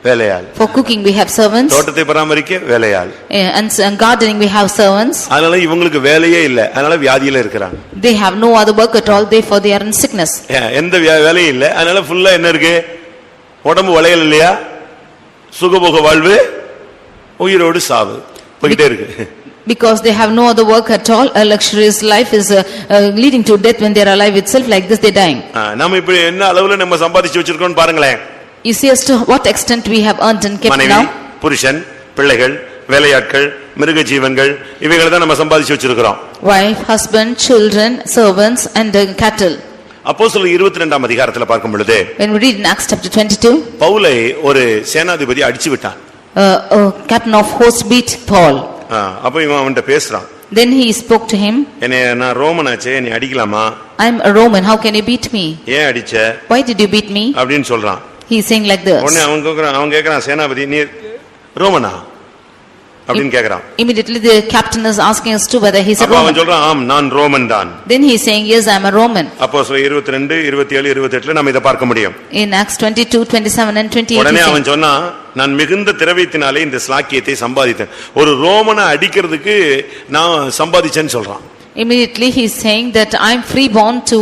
வேலையாள். For cooking we have servants. தோட்டத்தை பராமரிக்க வேலையாள். And gardening we have servants. அதனால இவங்களுக்கு வேலையே இல்ல. அதனால வியாதியில இருக்காங்க. They have no other work at all, therefore they are in sickness. எந்த வேலையும் இல்ல. அதனால ஃபுல்லா என்ன இருக்கு? உடம்பு வளையல் இல்லையா? சுகபோக வாழ்வு, உயிரோடு சாவு போயிட்டே இருக்கு. Because they have no other work at all, a luxurious life is leading to death. When they are alive itself, like this they are dying. நாம இப்ப என்ன அளவுல நம்ம சம்பாதிச்சு வச்சிருக்கோம் பாருங்களேன். You see as to what extent we have earned and kept now. மனைவி, புருஷன், பிள்ளைகள், வேலையாட்கள், மிருக ஜீவன்கள் இவைகளை தான் நம்ம சம்பாதிச்சு வச்சிருக்கோம். Wife, husband, children, servants and cattle. அப்போஸ்தலர் 22ஆம் அதிகாரத்துல பார்க்கும் பொழுது when we read in Acts chapter 22 பவுலை ஒரு சேனாதிபதி அடிச்சு விட்டான். Captain of host beat Paul. அப்ப இவன் அவன்ட்ட பேசுறான். Then he spoke to him. நான் ரோமனாச்சே, நீ அடிக்கலாமா? I am a Roman, how can you beat me? ஏன் அடிச்ச? Why did you beat me? அப்படினு சொல்றான். He is saying like this. உடனே அவன் கேக்குறான், சேனாதிபதி நீ ரோமனா அப்படினு கேக்குறான். Immediately the captain is asking us to whether he is a Roman. அவன் சொல்றான், ஆம் நான் ரோமன் தான். Then he is saying yes, I am a Roman. அப்போஸ்தலர் 22 27 28ல நாம இத பார்க்க முடியும். In Acts 22 27 and 28. உடனே அவன் சொன்னான், நான் மிகுந்த திரவியத்தினாலே இந்த ஸ்லாக்கியத்தை சம்பாதித்தேன். ஒரு ரோமனை அடிக்கிறதுக்கு நான் சம்பாதிச்சேன்னு சொல்றான். Immediately he is saying that I am free born to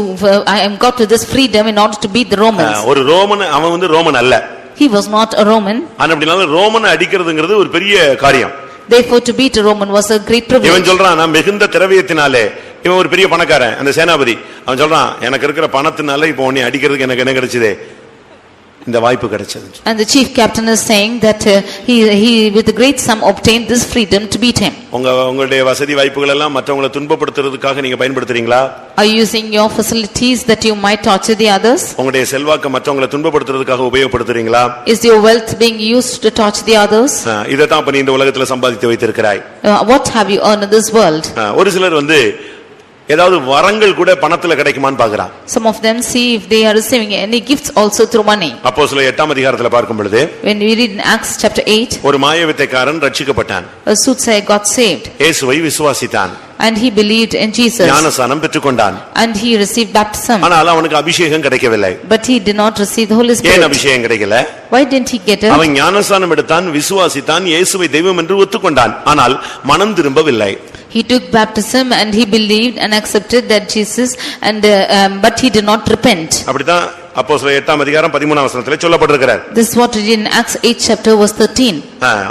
I am got to this freedom in order to beat the Romans. ஒரு ரோமன் அவன் ரோமன் அல்ல. He was not a Roman. ஆனா அப்படினால ரோமனை அடிக்கிறதுங்கிறது ஒரு பெரிய காரியம். Therefore to beat a Roman was a great privilege. இவன் சொல்றான் நான் மிகுந்த திரவியத்தினாலே, இவன் ஒரு பெரிய பணக்காரன், அந்த சேனாபதி. அவன் சொல்றான் எனக்கு இருக்கிற பணத்தினால இப்போ உன்னை அடிக்கிறதுக்கு எனக்கு என்ன கிடைச்சதே, இந்த வாய்ப்பு கிடைச்சது. And the chief captain is saying that he with a great sum obtained this freedom to beat him. உங்களுடைய வசதி வாய்ப்புகள் எல்லாம் மற்றவங்களை துன்பப்படுத்துறதுக்காக நீங்க பயன்படுத்துறீங்களா? Are you using your facilities that you might torture the others? உங்களுடைய செல்வாக்கு மற்றவங்களை துன்பப்படுத்துறதுக்காக உபயோகப்படுத்துறீங்களா? Is your wealth being used to torture the others? இத தான் அப்ப நீ இந்த உலகத்துல சம்பாதித்து வைத்திருக்கிறாய். What have you earned in this world? ஒரு சிலர் ஏதாவது வரங்கள் கூட பணத்துல கிடைக்குமான்னு பாக்குறான். Some of them see if they are receiving any gifts also through money. அப்போஸ்தலர் 8ஆம் அதிகாரத்துல பார்க்கும் பொழுது, when we read in Acts chapter 8, ஒரு மாயவித்தைக்காரன் ரட்சிக்கப்பட்டான். a soothsayer got saved. இயேசுவை விசுவாசித்தான். And he believed in Jesus. ஞானஸ்நானம் பெற்றுக்கொண்டான். And he received baptism. ஆனால் அவனுக்கு அபிஷேகம் கிடைக்கவில்லை. But he did not receive the Holy Spirit. ஏன் அபிஷேகம் கிடைக்கல? Why didn't he get it? அவன் ஞானஸ்நானம் எடுத்தான், விசுவாசித்தான், இயேசுவை தெய்வம் என்று ஒத்துக்கொண்டான். ஆனால் மனம் திரும்பவில்லை. He took baptism and he believed and accepted that Jesus and but he did not repent. அப்படிதான் அப்போஸ்தலர் 8ஆம் அதிகாரம் 13ஆம் வசனத்திலே சொல்லப்பட்டிருக்கிறார். This is what we read in Acts 8 chapter verse 13.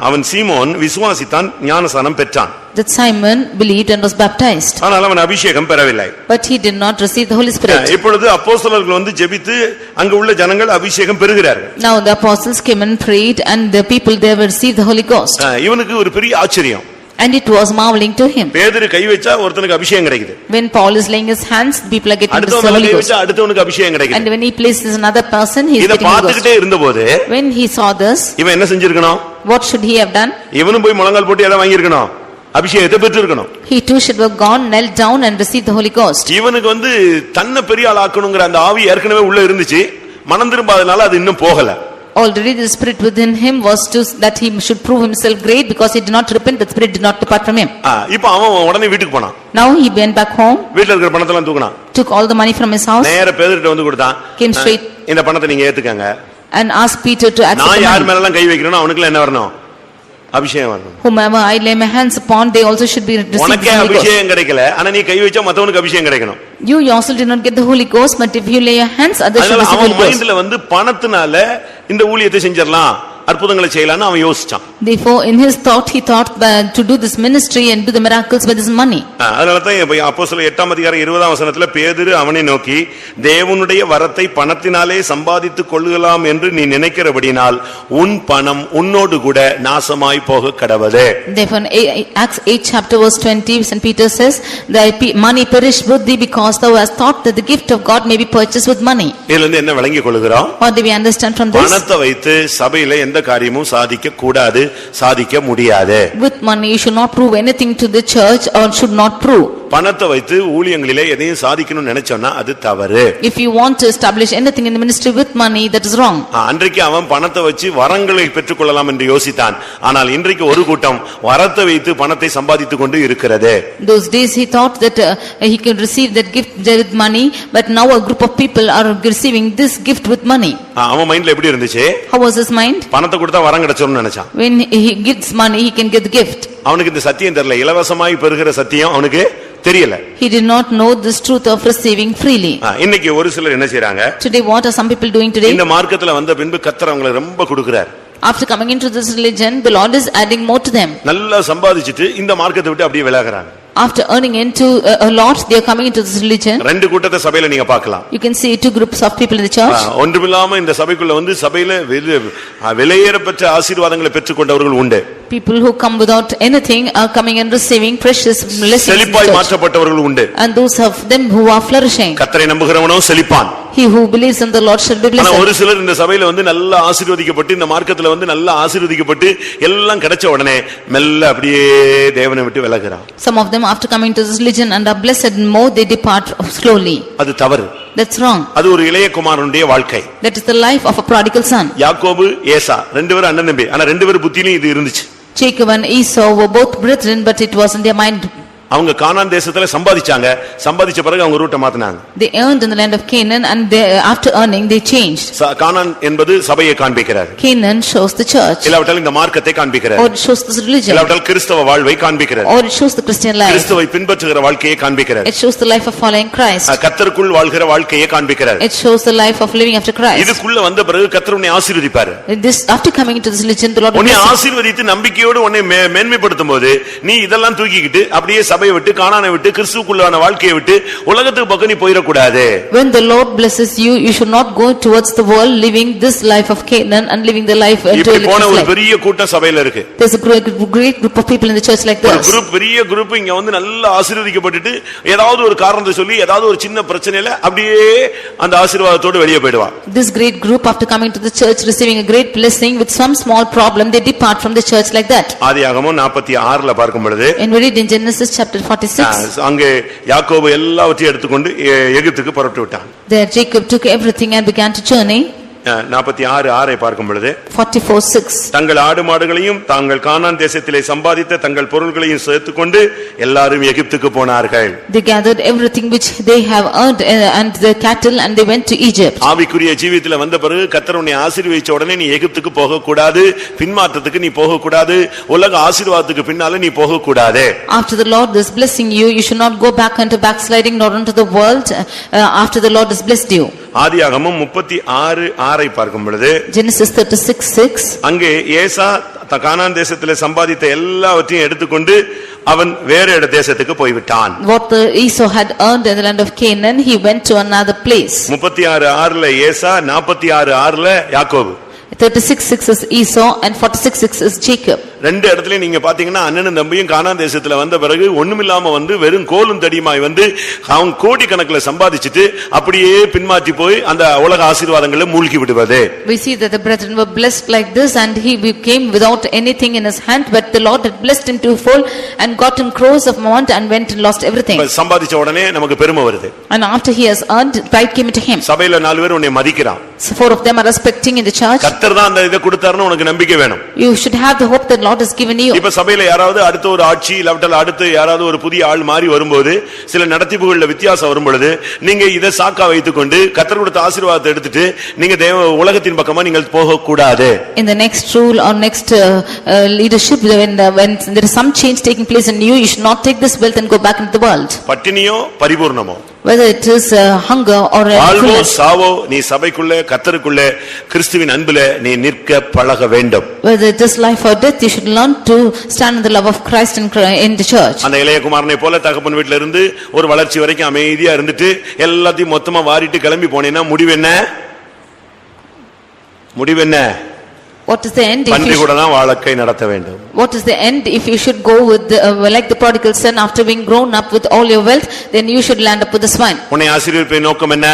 அவன் சீமோன் விசுவாசித்தான், ஞானஸ்நானம் பெற்றான். That Simon believed and was baptized. ஆனால் அவன் அபிஷேகம் பெறவில்லை. But he did not receive the Holy Spirit. இப்பொழுது அப்போஸ்தலர்கள் ஜெபித்து அங்க உள்ள ஜனங்கள் அபிஷேகம் பெறுகிறார்கள். Now the apostles came and prayed and the people there received the Holy Ghost. இவனுக்கு ஒரு பெரிய ஆச்சரியம். And it was marveling to him. பேதுரு கை வச்சா ஒருத்தனுக்கு அபிஷேகம் கிடைக்குது. When Paul is laying his hands, people are getting the Holy Ghost. அடுத்தவனுக்கு அபிஷேகம் கிடைக்குது. And when he places another person, he is getting the Holy Ghost. இத பார்த்துக்கிட்டே இருந்தபோது, when he saw this, இவன் என்ன செஞ்சிருக்கணும்? What should he have done? இவனும் போய் முழங்கால் போட்டு எதை வாங்கி இருக்கணும்? அபிஷேகத்தை பெற்றிருக்கணும். He too should have gone, knelt down and received the Holy Ghost. இவனுக்கு தன்னை பெரிய ஆளாக்கணும்ங்கற அந்த ஆவி ஏற்கனவே உள்ள இருந்துச்சு. மனம் திரும்பாதனால அது இன்னும் போகல. Already the spirit within him was to that he should prove himself great because he did not repent. The spirit did not depart from him. இப்போ அவன் உடனே வீட்டுக்கு போனான். Now he went back home. வீட்ல இருக்கிற பணத்தை எல்லாம் தூக்குனான். Took all the money from his house. நேரா பேதுருட்ட கொடுத்தான். Came straight. இந்த பணத்தை நீங்க ஏத்துக்கங்க. And asked Peter to accept the money. நான் யார் மேல எல்லாம் கை வைக்கிறேனோ அவனுக்கு என்ன வரணும்? அபிஷேகம் வரணும். Whomever I lay my hands upon, they also should be received. உனக்கு அபிஷேகம் கிடைக்கல, ஆனா நீ கை வச்சா மத்தவனுக்கு அபிஷேகம் கிடைக்கணும். You yourself did not get the Holy Ghost, but if you lay your hands, others should receive the Holy Ghost. அவன் மைண்ட்ல பணத்தினால இந்த ஊழியத்தை செஞ்சிரலாம், அற்புதங்களை செய்யலாம்னு அவன் யோசிச்சான். Therefore in his thought he thought to do this ministry and do the miracles with his money. அதனால தான் அப்போஸ்தலர் 8ஆம் அதிகாரம் 20ஆம் வசனத்துல பேதுரு அவனை நோக்கி, தேவனுடைய வரத்தை பணத்தினாலே சம்பாதித்துக் கொள்ளலாம் என்று நீ நினைக்கிறபடினால் உன் பணம் உன்னோடு கூட நாசமாய் போக கடவது. Therefore Acts 8 chapter verse 20, St. Peter says, thy money perish with thee because thou hast thought that the gift of God may be purchased with money. இதுல இருந்து என்ன விளங்கிக் கொள்கிறோம்? What do we understand from this? பணத்தை வைத்து சபையில எந்த காரியமும் சாதிக்க கூடாது, சாதிக்க முடியாது. With money you should not prove anything to the church or should not prove. பணத்தை வைத்து ஊழியங்களிலே எதையும் சாதிக்கணும்னு நினைச்சோம்னா அது தவறு. If you want to establish anything in the ministry with money, that is wrong. அன்றைக்கு அவன் பணத்தை வச்சு வரங்களை பெற்றுக்கொள்ளலாம் என்று யோசித்தான். ஆனால் இன்றைக்கு ஒரு கூட்டம் வரத்தை வைத்து பணத்தை சம்பாதித்துக் கொண்டு இருக்கிறது. Those days he thought that he could receive that gift with money, but now a group of people are receiving this gift with money. அவன் மைண்ட்ல எப்படி இருந்துச்சு? How was his mind? பணத்தை கொடுத்தா வரம் கிடைச்சிரும்னு நினைச்சான். When he gives money, he can get the gift. அவனுக்கு இந்த சத்தியம் தெரியல. இலவசமாய் பெறுகிற சத்தியம் அவனுக்கு தெரியல. He did not know this truth of receiving freely. இன்னைக்கு ஒரு சிலர் என்ன செய்றாங்க? Today what are some people doing today? இந்த மார்க்கத்துல வந்த பின்பு கர்த்தர் அவங்களை ரொம்ப கொடுக்கிறார். After coming into this religion, the Lord is adding more to them. நல்லா சம்பாதிச்சிட்டு இந்த மார்க்கத்தை விட்டு அப்படியே விலகுறாங்க. After earning into a lot, they are coming into this religion. ரெண்டு கூட்டத்தை சபையில நீங்க பார்க்கலாம். You can see two groups of people in the church. ஒன்றுமில்லாம இந்த சபைக்குள்ள சபையில விலையேறப்பட்ட ஆசீர்வாதங்களை பெற்றுக்கொண்டவர்கள் உண்டு. People who come without anything are coming and receiving precious blessings. செழிப்பாய் மாற்றப்பட்டவர்கள் உண்டு. And those of them who are flourishing. கர்த்தரை நம்புகிறவனோ செழிப்பான். He who believes in the Lord shall be blessed. ஆனா ஒரு சிலர் இந்த சபையில நல்லா ஆசீர்வதிக்கப்பட்டு இந்த மார்க்கத்துல நல்லா ஆசீர்வதிக்கப்பட்டு எல்லாம் கிடைச்ச உடனே மெல்ல அப்படியே தேவனை விட்டு விலகுறாங்க. Some of them after coming to this religion and are blessed more, they depart slowly. அது தவறு. That's wrong. அது ஒரு இளைய குமாரனுடைய வாழ்க்கை. That is the life of a prodigal son. யாக்கோபு ஏசா ரெண்டு பேரும் அண்ணன் தம்பி. ஆனா ரெண்டு பேரும் புத்தியிலும் இது இருந்துச்சு. Jacob and Esau were both brethren, but it was in their mind. அவங்க கானான் தேசத்துல சம்பாதிச்சாங்க, சம்பாதிச்ச பிறகு அவங்க ரூட்டை மாத்தினாங்க. They earned in the land of Canaan and after earning they changed. கானான் என்பது சபையை காண்பிக்கிறார். Canaan shows the church. இல்லாவிட்டால் இந்த மார்க்கத்தை காண்பிக்கிறார். Or it shows this religion. இல்லாவிட்டால் கிறிஸ்தவ வாழ்வை காண்பிக்கிறார். Or it shows the Christian life. கிறிஸ்துவை பின்பற்றுகிற வாழ்க்கையை காண்பிக்கிறார். It shows the life of following Christ. கர்த்தருக்குள் வாழ்கிற வாழ்க்கையை காண்பிக்கிறார். It shows the life of living after Christ. இதுக்குள்ள வந்த பிறகு கர்த்தர் உன்னை ஆசீர்வதிப்பார். This after coming into this religion the Lord உன்னை ஆசீர்வதித்து நம்பிக்கையோடு உன்னை மேன்மைப்படுத்தும்போது நீ இதெல்லாம் தூக்கிக்கிட்டு அப்படியே சபையை விட்டு கானானை விட்டு கிறிஸ்துவுக்குள்ளான வாழ்க்கையை விட்டு உலகத்துக்கு பக்கம் நீ போயிட கூடாது. When the Lord blesses you, you should not go towards the world living this life of Canaan and living the life into இப்ப போன ஒரு பெரிய கூட்டம் சபையில இருக்கு. There's a great group of people in the church like this. ஒரு group பெரிய group இங்க வந்து நல்லா ஆசீர்வதிக்கப்பட்டுட்டு ஏதாவது ஒரு காரணத்தை சொல்லி ஏதாவது ஒரு சின்ன பிரச்சனையில அப்படியே அந்த ஆசீர்வாதத்தோடு வெளியே போய்டுவாங்க. This great group after coming to the church receiving a great blessing with some small problem they depart from the church like that. ஆதியாகமம் 46ல பார்க்கும் பொழுது And we read in Genesis chapter 46. அங்கே யாக்கோபு எல்லாவற்றையும் எடுத்துக்கொண்டு எகிப்துக்கு புறப்பட்டு விட்டான். There Jacob took everything and began to journey. 46:6 பார்க்கும் பொழுது 44:6 தங்கள் ஆடு மாடுகளையும் தாங்கள் கானான் தேசத்திலே சம்பாதித்த தங்கள் பொருள்களையும் சேர்த்துக்கொண்டு எல்லாரும் எகிப்துக்கு போனார்கள். They gathered everything which they have earned and the cattle and they went to Egypt. ஆவிக்குரிய ஜீவியத்துல வந்த பிறகு கர்த்தர் உன்னை ஆசீர்வதிச்ச உடனே நீ எகிப்துக்கு போக கூடாது, பின்மாற்றத்துக்கு நீ போக கூடாது, உலக ஆசீர்வாதத்துக்கு பின்னால நீ போக கூடாது. After the Lord is blessing you, you should not go back into backsliding nor into the world after the Lord has blessed you. ஆதியாகமம் 36:6 பார்க்கும் பொழுது Genesis 36:6 அங்கே ஏசா கானான் தேசத்திலே சம்பாதித்த எல்லாவற்றையும் எடுத்துக்கொண்டு அவன் வேற தேசத்துக்கு போய்விட்டான். What Esau had earned in the land of Canaan, he went to another place. 36:6 ஏசா, 46:6 யாக்கோபு. 36:6 is Esau and 46:6 is Jacob. ரெண்டு இடத்துல நீங்க பாத்தீங்கன்னா அண்ணனும் தம்பியும் கானான் தேசத்துல வந்த பிறகு ஒண்ணுமில்லாம வந்து வெறும் கோலும் தடியுமாய் வந்து அவங்க கோடி கணக்குல சம்பாதிச்சுட்டு அப்படியே பின்மாற்றி போய் அந்த உலக ஆசீர்வாதங்களை மூழ்கி விடுவது. We see that the brethren were blessed like this and he became without anything in his hand, but the Lord had blessed him twofold and gotten crores of amount and went and lost everything. சம்பாதிச்ச உடனே நமக்கு பெருமை வருது. And after he has earned, pride came into him. சபையில 4 பேர் உன்னை மதிக்கிறான். So 4 of them are respecting in the church. கர்த்தர் தான் அந்த இத கொடுத்தாருன்னு உனக்கு நம்பிக்கை வேணும். You should have the hope that Lord has given you. இப்ப சபையில யாராவது அடுத்த ஒரு ஆட்சி இல்லாவிட்டால் அடுத்து யாராவது ஒரு புதிய ஆள் மாறி வரும்போது சில நடத்திப்புகள்ல வித்தியாசம் வரும்பொழுது நீங்க இதை சாக்கா வைத்துக்கொண்டு கர்த்தர் கொடுத்த ஆசீர்வாதத்தை எடுத்துட்டு நீங்க உலகத்தின் பக்கமா நீங்கள் போக கூடாது. In the next rule or next leadership, when there is some change taking place in you, you should not take this wealth and go back into the world. பட்டினியோ பரிபூர்ணமோ, whether it is hunger or ஆல்வோ சாவோ, நீ சபைக்குள்ள கர்த்தருக்குள்ள கிறிஸ்துவின் அன்பிலே நீ நிற்க பழக வேண்டும். Whether it is life or death, you should learn to stand in the love of Christ in the church. அந்த இளைய குமாரனை போல தகப்பன் வீட்ல இருந்து ஒரு வளர்ச்சி வரைக்கும் அமைதியா இருந்துட்டு எல்லாத்தையும் மொத்தமா வாரிட்டு கிளம்பி போனேன்னா முடிவு என்ன? முடிவு என்ன? What is the end? பன்றி கூட தான் வாழ்க்கை நடத்த வேண்டும். What is the end if you should go with like the prodigal son, after being grown up with all your wealth, then you should land up with the swine. உன்னை ஆசீர்வதிப்பதின் நோக்கம் என்ன?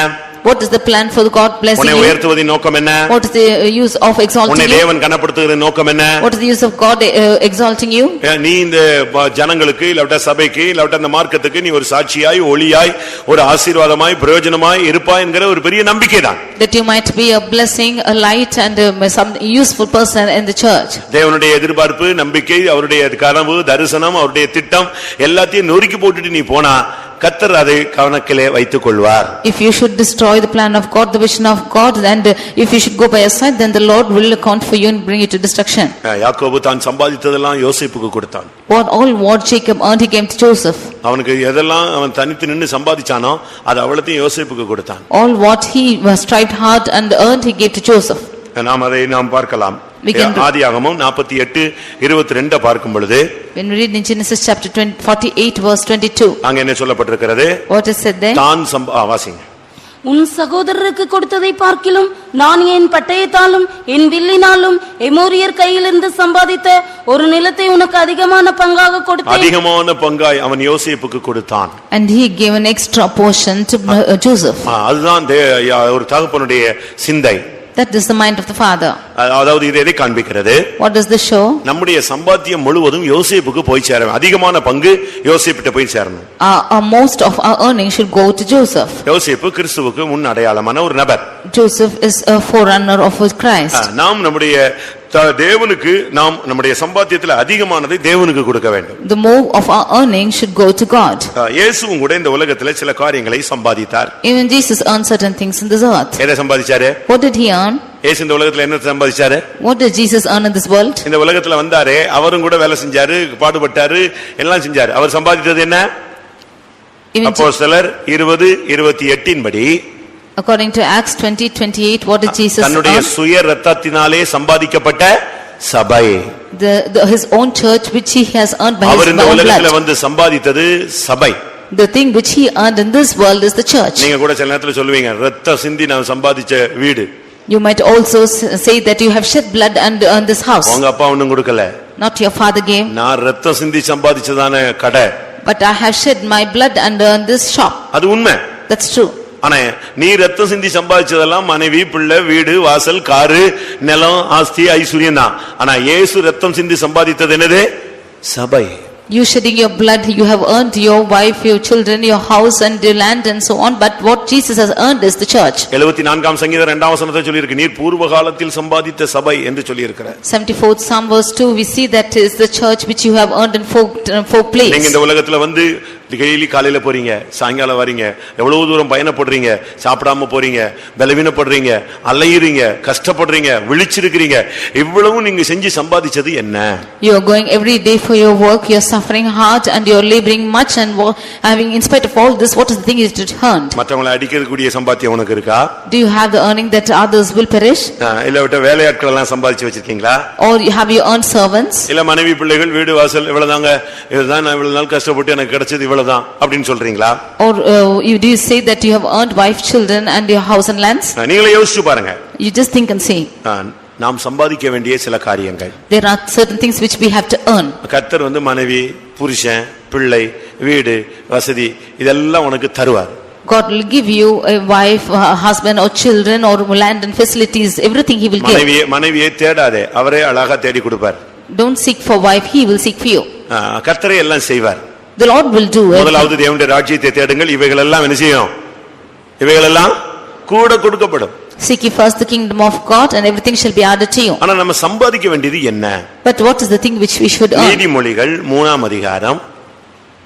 What is the plan for God blessing உன்னை you? உயர்த்துவதின் நோக்கம் என்ன? What is the use of exalting உன்னை you? தேவன் கனப்படுத்துவதின் நோக்கம் என்ன? What is the use of God exalting you? நீ இந்த ஜனங்களுக்கு இல்ல சபைக்கு இல்ல அந்த மார்க்கத்துக்கு நீ ஒரு சாட்சியாய் ஒளியாய் ஒரு ஆசீர்வாதமாய் பிரயோஜனமாய் இருப்பாய் என்கிற ஒரு பெரிய நம்பிக்கை தான். That you might be a blessing, a light and some useful person in the church. தேவனுடைய எதிர்பார்ப்பு, நம்பிக்கை, அவருடைய கனவு, தரிசனம், அவருடைய திட்டம் எல்லாத்தையும் நொறுக்கி போட்டுட்டு நீ போனா கர்த்தர் அதை கவனத்திலே வைத்துக் கொள்வார். If you should destroy the plan of God, the vision of God, and if you should go by your side, then the Lord will account for you and bring you to destruction. யாக்கோபு தான் சம்பாதித்ததெல்லாம் யோசேப்புக்கு கொடுத்தான். What Jacob earned, he gave to Joseph. அவனுக்கு எதெல்லாம் அவன் தனித்து நின்னு சம்பாதிச்சானோ அது அவ்வளத்தையும் யோசேப்புக்கு கொடுத்தான். All what he strived hard and earned, he gave to Joseph. நாம் பார்க்கலாம். ஆதியாகமம் 48:22 பார்க்கும் பொழுது, when we read in Genesis chapter 48 verse 22, அங்க என்ன சொல்லப்பட்டிருக்கிறது? What is said there? தான் வாசிங்க. உன் சகோதரருக்கு கொடுத்ததை பார்க்கிலும் நான் என் பட்டயத்தாலும் என் வில்லினாலும் எமோரியர் கையிலிருந்து சம்பாதித்த ஒரு நிலத்தை உனக்கு அதிகமான பங்காக கொடுத்தேன். அதிகமான பங்காய் அவன் யோசேப்புக்கு கொடுத்தான். And he gave an extra portion to Joseph. அதுதான் ஒரு தகப்பனுடைய சிந்தை. That is the mind of the father. அதாவது இது எதை காண்பிக்கிறது? What does this show? நம்முடைய சம்பாத்தியம் முழுவதும் யோசேப்புக்கு போய் சேரணும். அதிகமான பங்கு யோசேப்பிட்ட போய் சேரணும். Most of our earnings should go to Joseph. யோசேப்பு கிறிஸ்துவுக்கு முன் அடையாளமான ஒரு நபர். Joseph is a forerunner of Christ. நாம் நம்முடைய தேவனுக்கு நாம் நம்முடைய சம்பாத்தியத்துல அதிகமானதை தேவனுக்கு கொடுக்க வேண்டும். The more of our earning should go to God. இயேசுவும் கூட இந்த உலகத்துல சில காரியங்களை சம்பாதித்தார். Even Jesus earned certain things in this earth. எதை சம்பாதிச்சாரு? What did he earn? இயேசு இந்த உலகத்துல என்ன சம்பாதிச்சாரு? What did Jesus earn in this world? இந்த உலகத்துல வந்தாரே, அவரும் கூட வேலை செஞ்சாரு, பாடுபட்டாரு, எல்லாம் செஞ்சாரு. அவர் சம்பாதித்தது என்ன? அப்போஸ்தலர் 20:28 படி, according to Acts 20:28, what did Jesus earn? தன்னுடைய சுய இரத்தத்தினாலே சம்பாதிக்கப்பட்ட சபை, his own church which he has earned by his own blood. அவர் இந்த உலகத்துல வந்து சம்பாதித்தது சபை. The thing which he earned in this world is the church. நீங்க கூட சில நேரத்துல சொல்லுவீங்க, ரத்தம் சிந்தி நான் சம்பாதிச்ச வீடு. You might also say that you have shed blood and earned this house. உங்க அப்பா ஒண்ணும் கொடுக்கல. Not your father gave. நான் ரத்தம் சிந்தி சம்பாதிச்சதான கடை. But I have shed my blood and earned this shop. அது உண்மை. That's true. ஆனா நீ ரத்தம் சிந்தி சம்பாதிச்சதெல்லாம் மனைவி, பிள்ளை, வீடு, வாசல், காரு, நிலம், ஆஸ்தி, ஐஸ்வர்யம் தான். ஆனா இயேசு ரத்தம் சிந்தி சம்பாதித்தது என்னது? சபை. You shedding your blood, you have earned your wife, your children, your house and your land and so on. But what Jesus has earned is the church. 74 சங்கீதம் 2 வசனத்தை சொல்லி இருக்கு, நீர் பூர்வ காலத்தில் சம்பாதித்த சபை என்று சொல்லி இருக்கிறார். 74th Psalm verse 2, we see that is the church which you have earned in four place. நீங்க இந்த உலகத்துல வந்து டெய்லி காலையில போறீங்க, சாயங்காலம் வரீங்க, எவ்வளவு தூரம் பயணப்படுறீங்க, சாப்பிடாம போறீங்க, பலவீனப்படுறீங்க, அலையுறீங்க, கஷ்டப்படுறீங்க, விழிச்சிருக்கிறீங்க, இவ்வளவு நீங்க செஞ்சு சம்பாதிச்சது என்ன? You are going every day for your work, you are suffering hard and you are laboring much and having, in spite of all this, what is the thing you did earned? மற்றவங்களை அடிக்கிறதுக்கூடிய சம்பாத்தியம் உனக்கு இருக்கா? Do you have the earning that others will perish? இல்ல விட்ட வேலையாட்கள் எல்லாம் சம்பாதிச்சு வச்சிருக்கீங்களா? Or have you earned servants? இல்ல மனைவி, பிள்ளைகள், வீடு, வாசல், இவ்வளவுதாங்க, இதுதான் நான் இவ்வளவு நாள் கஷ்டப்பட்டு எனக்கு கிடைச்சது இவ்வளவுதான் அப்படின்னு சொல்றீங்களா? Or do you say that you have earned wife, children and your house and lands? நீங்களே யோசிச்சு பாருங்க. You just think and say. நாம் சம்பாதிக்க வேண்டிய சில காரியங்கள். There are certain things which we have to earn. கர்த்தர் வந்து மனைவி, புருஷன், பிள்ளை, வீடு, வசதி இதெல்லாம் உனக்கு தருவார். God will give you a wife, a husband or children or land and facilities, everything he will give. மனைவியை தேடாதே, அவரே அழகா தேடி கொடுப்பார். Don't seek for wife, he will seek for you. கர்த்தரே எல்லாம் செய்வார். The Lord will do it. முதலாவது தேவனுடைய ராஜ்யத்தை தேடுங்கள், இவைகள் எல்லாம் என்ன செய்யும்? இவைகள் எல்லாம் கூட கொடுக்கப்படும். Seek ye first the kingdom of God and everything shall be added to you. ஆனா நம்ம சம்பாதிக்க வேண்டியது என்ன? But what is the thing which we should earn? நீதிமொழிகள் 3ஆம் அதிகாரம்,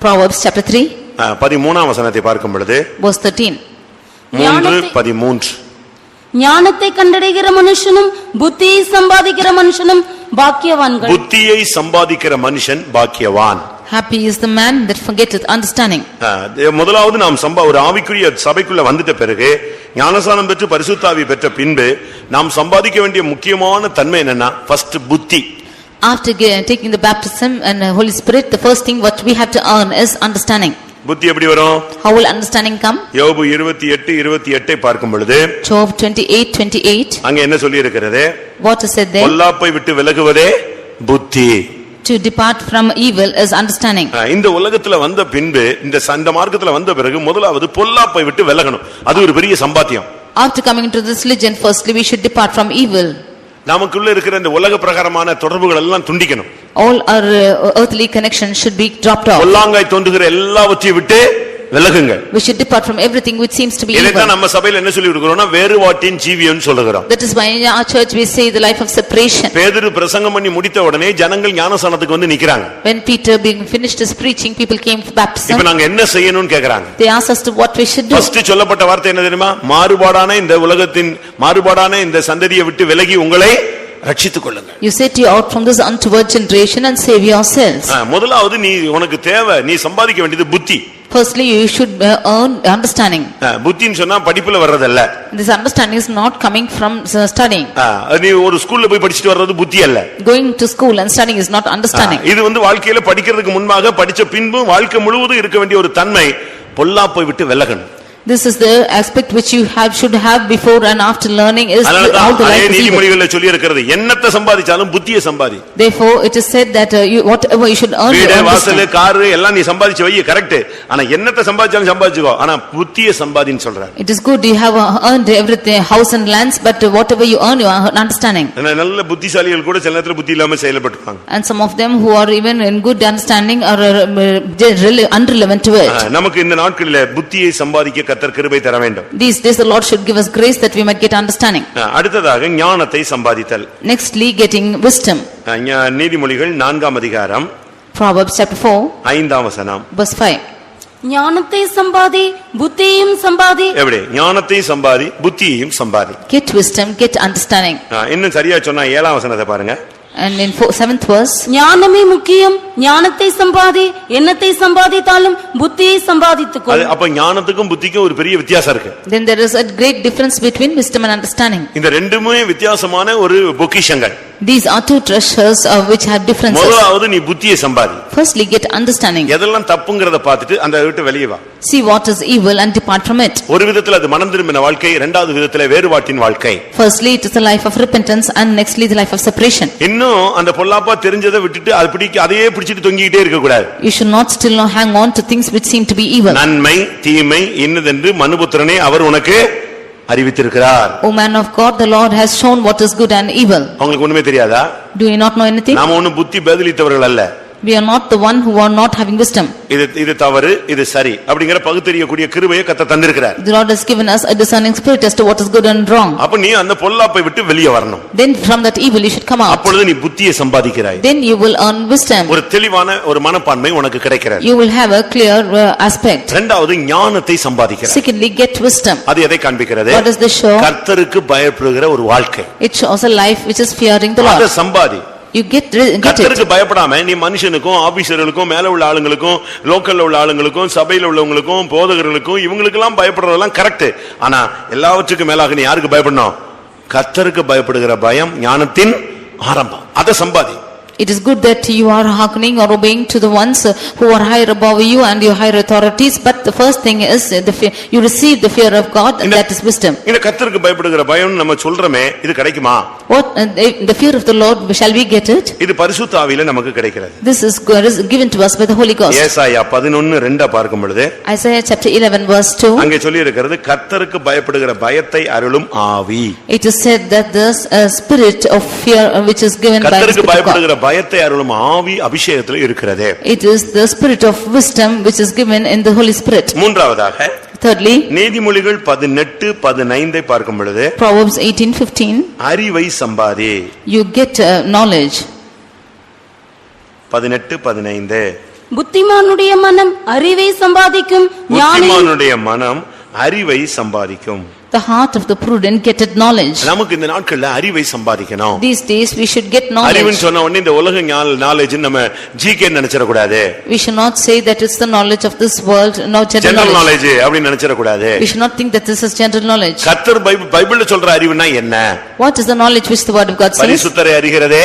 Proverbs chapter 3, 13ஆம் வசனத்தை பார்க்கும் பொழுது, verse 13. 3:13. ஞானத்தை கண்டடைகிற மனுஷனும் புத்தியை சம்பாதிக்கிற மனுஷனும் பாக்கியவான்கள். புத்தியை சம்பாதிக்கிற மனுஷன் பாக்கியவான். Happy is the man that forgetteth understanding. முதலாவது நாம் ஒரு ஆவிக்குரிய சபைக்குள்ள வந்துட்ட பிறகு, ஞானஸ்நானம் பெற்று பரிசுத்த ஆவி பெற்ற பின்பு நாம் சம்பாதிக்க வேண்டிய முக்கியமான தன்மை என்னன்னா, ஃபர்ஸ்ட் புத்தி. After taking the baptism and the Holy Spirit, the first thing what we have to earn is understanding. புத்தி எப்படி வரும்? How will understanding come? யோபு 28:28 பார்க்கும் பொழுது, Job 28:28, அங்க என்ன சொல்லி இருக்கிறது? what is said there? பொல்லாப்பை விட்டு விலகுவதே புத்தி. To depart from evil is understanding. இந்த உலகத்துல வந்த பின்பு, இந்த மார்க்கத்துல வந்த பிறகு முதலாவது பொல்லாப்பை விட்டு விலகணும். அது ஒரு பெரிய சம்பாத்தியம். After coming into this religion, firstly we should depart from evil. நமக்குள்ள இருக்கிற இந்த உலக பிரகாரமான தொடர்புகள் எல்லாம் துண்டிக்கணும். All our earthly connections should be dropped off. பொல்லாங்காய் தோன்றுகிற எல்லாவற்றையும் விட்டு விலகுங்க. We should depart from everything which seems to be evil. இதைத்தான் நம்ம சபையில என்ன சொல்லி கொடுக்கிறோம்னா, வேறுபாட்டின் ஜீவியம்னு சொல்லுகிறோம். That is why in our church we say the life of separation. பேதுரு பிரசங்கம் பண்ணி முடித்த உடனே ஜனங்கள் ஞானஸ்நானத்துக்கு வந்து நிக்கறாங்க. When Peter being finished his preaching, people came for baptism. இப்போ நாங்க என்ன செய்யணும்னு கேக்குறாங்க. They asked us to what we should do. First சொல்லப்பட்ட வார்த்தை என்ன தெரியுமா? மாறுபாடான இந்த உலகத்தின் மாறுபாடான இந்த சந்ததியை விட்டு விலகி உங்களை ரட்சித்துக் கொள்ளுங்கள். You set you out from this untoward generation and save yourselves. முதலாவது நீ உனக்கு தேவை, நீ சம்பாதிக்க வேண்டியது புத்தி. Firstly you should earn understanding. புத்தின்னு சொன்னா படிப்புல வர்றதல்ல. This understanding is not coming from studying. நீ ஒரு ஸ்கூல்ல போய் படிச்சிட்டு வர்றது புத்தி அல்ல. Going to school and studying is not understanding. இது வந்து வாழ்க்கையில படிக்கிறதுக்கு முன்பாக, படிச்ச பின்பு வாழ்க்கை முழுவதும் இருக்க வேண்டிய ஒரு தன்மை, பொல்லாப்பை விட்டு விலகணும். This is the aspect which you should have before and after learning is all the life is நீதிமொழிகள்ல சொல்லி இருக்கிறது, என்னத்தை சம்பாதிச்சாலும் புத்தியை சம்பாதி. Therefore it is said that whatever you should earn, வீடு, வாசல், கார் எல்லாம் நீ சம்பாதிச்சு வை, கரெக்ட். ஆனா என்னத்தை சம்பாதிச்சாலும் சம்பாதிச்சுக்கோ, ஆனா புத்தியை சம்பாதின்னு சொல்றார். It is good you have earned everything, house and lands, but whatever you earn, you are understanding. நல்ல புத்திசாலிகள் கூட சில நேரத்துல புத்தி இல்லாம செயல்படுறாங்க. And some of them who are even in good understanding are unrelevant to it. நமக்கு இந்த நாட்களிலே புத்தியை சம்பாதிக்க கர்த்தர் கிருபை தர வேண்டும். These days the Lord should give us grace that we might get understanding. அடுத்ததாக ஞானத்தை சம்பாதித்தல். Nextly, getting wisdom. நீதிமொழிகள் 4ஆம் அதிகாரம் Proverbs chapter 4 5ஆம் வசனம். verse 5. ஞானத்தை சம்பாதி, புத்தியையும் சம்பாதி. எப்படி? ஞானத்தை சம்பாதி, புத்தியையும் சம்பாதி. Get wisdom, get understanding. இன்னும் சரியா சொன்னா 7ஆம் வசனத்தை பாருங்க. And in 7th verse, ஞானமே முக்கியம், ஞானத்தை சம்பாதி, என்னத்தை சம்பாதித்தாலும் புத்தியை சம்பாதித்துக்கொள். அப்ப ஞானத்துக்கும் புத்திக்கும் ஒரு பெரிய வித்தியாசம் இருக்கு. then there is a great difference between wisdom and understanding. இந்த ரெண்டுமே வித்தியாசமான ஒரு பொக்கிஷங்கள். These are two treasures which have differences. முதலாவது நீ புத்தியை சம்பாதி. Firstly, get understanding. எதெல்லாம் தப்புங்கறத பார்த்துட்டு அந்த விட்டு வெளியே வா. See what is evil and depart from it. ஒரு விதத்துல அது மனம் திரும்பின வாழ்க்கை, இரண்டாவது விதத்துல வேறுபாட்டின் வாழ்க்கை. Firstly, it is the life of repentance, and nextly the life of separation. இன்னும் அந்த பொல்லாப்பா தெரிஞ்சதை விட்டுட்டு அதையே பிடிச்சிட்டு தொங்கிட்டே இருக்க கூடாது. You should not still hang on to things which seem to be evil. நன்மை தீமை இன்னதென்று மனுபுத்திரனே அவர் உனக்கு அறிவித்திருக்கிறார். O man of God, the Lord has shown what is good and evil. உங்களுக்கு ஒண்ணுமே தெரியாதா? Do you not know anything? நாம ஒண்ணு புத்தி பதிலித்தவர்கள் அல்ல. We are not the one who are not having wisdom. இது தவறு, இது சரி அப்படிங்கற பகுத்தறியக்கூடிய கிருபையை கர்த்தர் தந்திருக்கிறார். The Lord has given us a discerning spirit as to what is good and wrong. அப்ப நீ அந்த பொல்லாப்பை விட்டு வெளியே வரணும். Then from that evil you should come out. அப்பொழுது நீ புத்தியை சம்பாதிக்கிறாய். Then you will earn wisdom. ஒரு தெளிவான ஒரு மனப்பான்மை உனக்கு கிடைக்கிறது. You will have a clear aspect. இரண்டாவது ஞானத்தை சம்பாதிக்கிறாய். Secondly, get wisdom. அது எதை காண்பிக்கிறது? What does this show? கர்த்தருக்கு பயப்படுகிற ஒரு வாழ்க்கை. It shows a life which is fearing the Lord. அத சம்பாதி. You get it. கர்த்தருக்கு பயப்படாம நீ மனுஷனுக்கும் ஆபீசர்களுக்கும் மேல உள்ள ஆளுங்களுக்கும் லோக்கல்ல உள்ள ஆளுங்களுக்கும் சபையில உள்ளவங்களுக்கும் போதகர்களுக்கும் இவங்களுக்கெல்லாம் பயப்படுறதெல்லாம் கரெக்ட். ஆனா எல்லாவற்றுக்கும் மேலாக நீ யாருக்கு பயப்படணும்? கர்த்தருக்கு பயப்படுகிற பயம் ஞானத்தின் ஆரம்பம். அத சம்பாதி. It is good that you are hearkening or obeying to the ones who are higher above you and your higher authorities, but the first thing is you receive the fear of God, and that is wisdom. இந்த கர்த்தருக்கு பயப்படுகிற பயம் நம்ம சொல்றமே, இது கிடைக்குமா? What the fear of the Lord, shall we get it? இது பரிசுத்த ஆவியில நமக்கு கிடைக்கிறது. This is given to us by the Holy Ghost. ஏசாயா 11:2 பார்க்கும் பொழுது, Isaiah chapter 11 verse 2, அங்கே சொல்லி இருக்கிறது கர்த்தருக்கு பயப்படுகிற பயத்தை அருளும் ஆவி. It is said that this spirit of fear which is given by the கர்த்தருக்கு Spirit of பயப்படுகிற பயத்தை அருளும் ஆவி அபிஷேகத்தில் இருக்கிறது. It is the spirit of wisdom which is given in the Holy Spirit. மூன்றாவதாக, Thirdly, நீதிமொழிகள் 18:15 பார்க்கும் பொழுது, Proverbs 18:15, அறிவை சம்பாதி. you get knowledge. 18:15 புத்திமானுடைய மனம் அறிவை சம்பாதிக்கும், புத்திமானுடைய மனம் அறிவை சம்பாதிக்கும். The heart of the prudent getteth knowledge. நமக்கு இந்த நாட்கள்ல அறிவை சம்பாதிக்கணும். These days we should get knowledge. அறிவுன்னு சொன்ன உடனே இந்த உலக knowledge நம்ம ஜிகே நினைச்சிர கூடாது. We should not say that it's the knowledge of this world, no general knowledge அப்படி நினைச்சிர கூடாது. We should not think that this is general knowledge. கர்த்தர் பைபிள்ல சொல்ற அறிவுனா என்ன? What is the knowledge which the word of God says? பரிசுத்தரை அறிகிறதே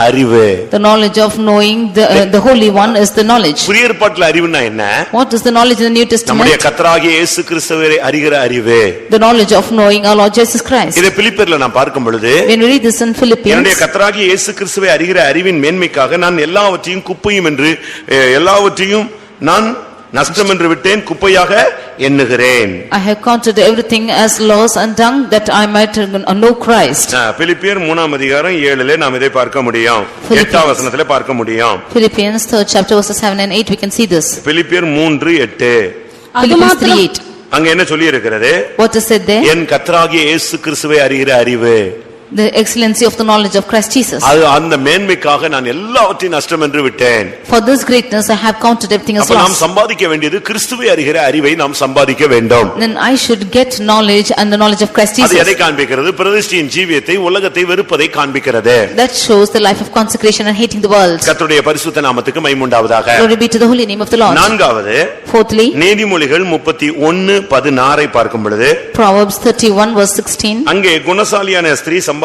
அறிவு. The knowledge of knowing the Holy One is the knowledge. புதிய ஏற்பாட்டில் அறிவுனா என்ன? What is the knowledge in the New Testament? நம்முடைய கர்த்தராகிய இயேசு கிறிஸ்துவை அறிகிற அறிவு. The knowledge of knowing our Lord Jesus Christ. இதை பிலிப்பியர்ல நான் பார்க்கும் பொழுது, when we read this in Philippians, என்னுடைய கர்த்தராகிய இயேசு கிறிஸ்துவை அறிகிற அறிவின் மேன்மைக்காக நான் எல்லாவற்றையும் குப்பையும் என்று எல்லாவற்றையும் நான் நஷ்டம் என்று விட்டேன், குப்பையாக எண்ணுகிறேன். I have counted everything as loss and dung that I might know Christ. பிலிப்பியர் 3ஆம் அதிகாரம் 7ல நாம் இதை பார்க்க முடியும். 8ஆம் வசனத்திலே பார்க்க முடியும். Philippians 3rd chapter verses 7 and 8 we can see this. பிலிப்பியர் 3:8. Philippians 3:8. அங்க என்ன சொல்லி இருக்கிறது? What is said there? என் கர்த்தராகிய இயேசு கிறிஸ்துவை அறிகிற அறிவு. The excellency of the knowledge of Christ Jesus. அந்த மேன்மைக்காக நான் எல்லாவற்றையும் நஷ்டம் என்று விட்டேன். For this greatness I have counted everything as loss. நாம் சம்பாதிக்க வேண்டியது கிறிஸ்துவை அறிகிற அறிவை நாம் சம்பாதிக்க வேண்டும். Then I should get knowledge and the knowledge of Christ Jesus. அது எதை காண்பிக்கிறது? பிரதிஷ்டையின் ஜீவியத்தை, உலகத்தை வெறுப்பதை காண்பிக்கிறது. That shows the life of consecration and hating the world. கர்த்தருடைய பரிசுத்த நாமத்துக்கு மகிமை உண்டாவதாக. Glory be to the holy name of the Lord. நான்காவது, Fourthly, நீதிமொழிகள் 31:16 பார்க்கும் பொழுது, Proverbs 31 verse 16, அங்கே குணசாலியான ஸ்திரீ சம்பாதிக்கிற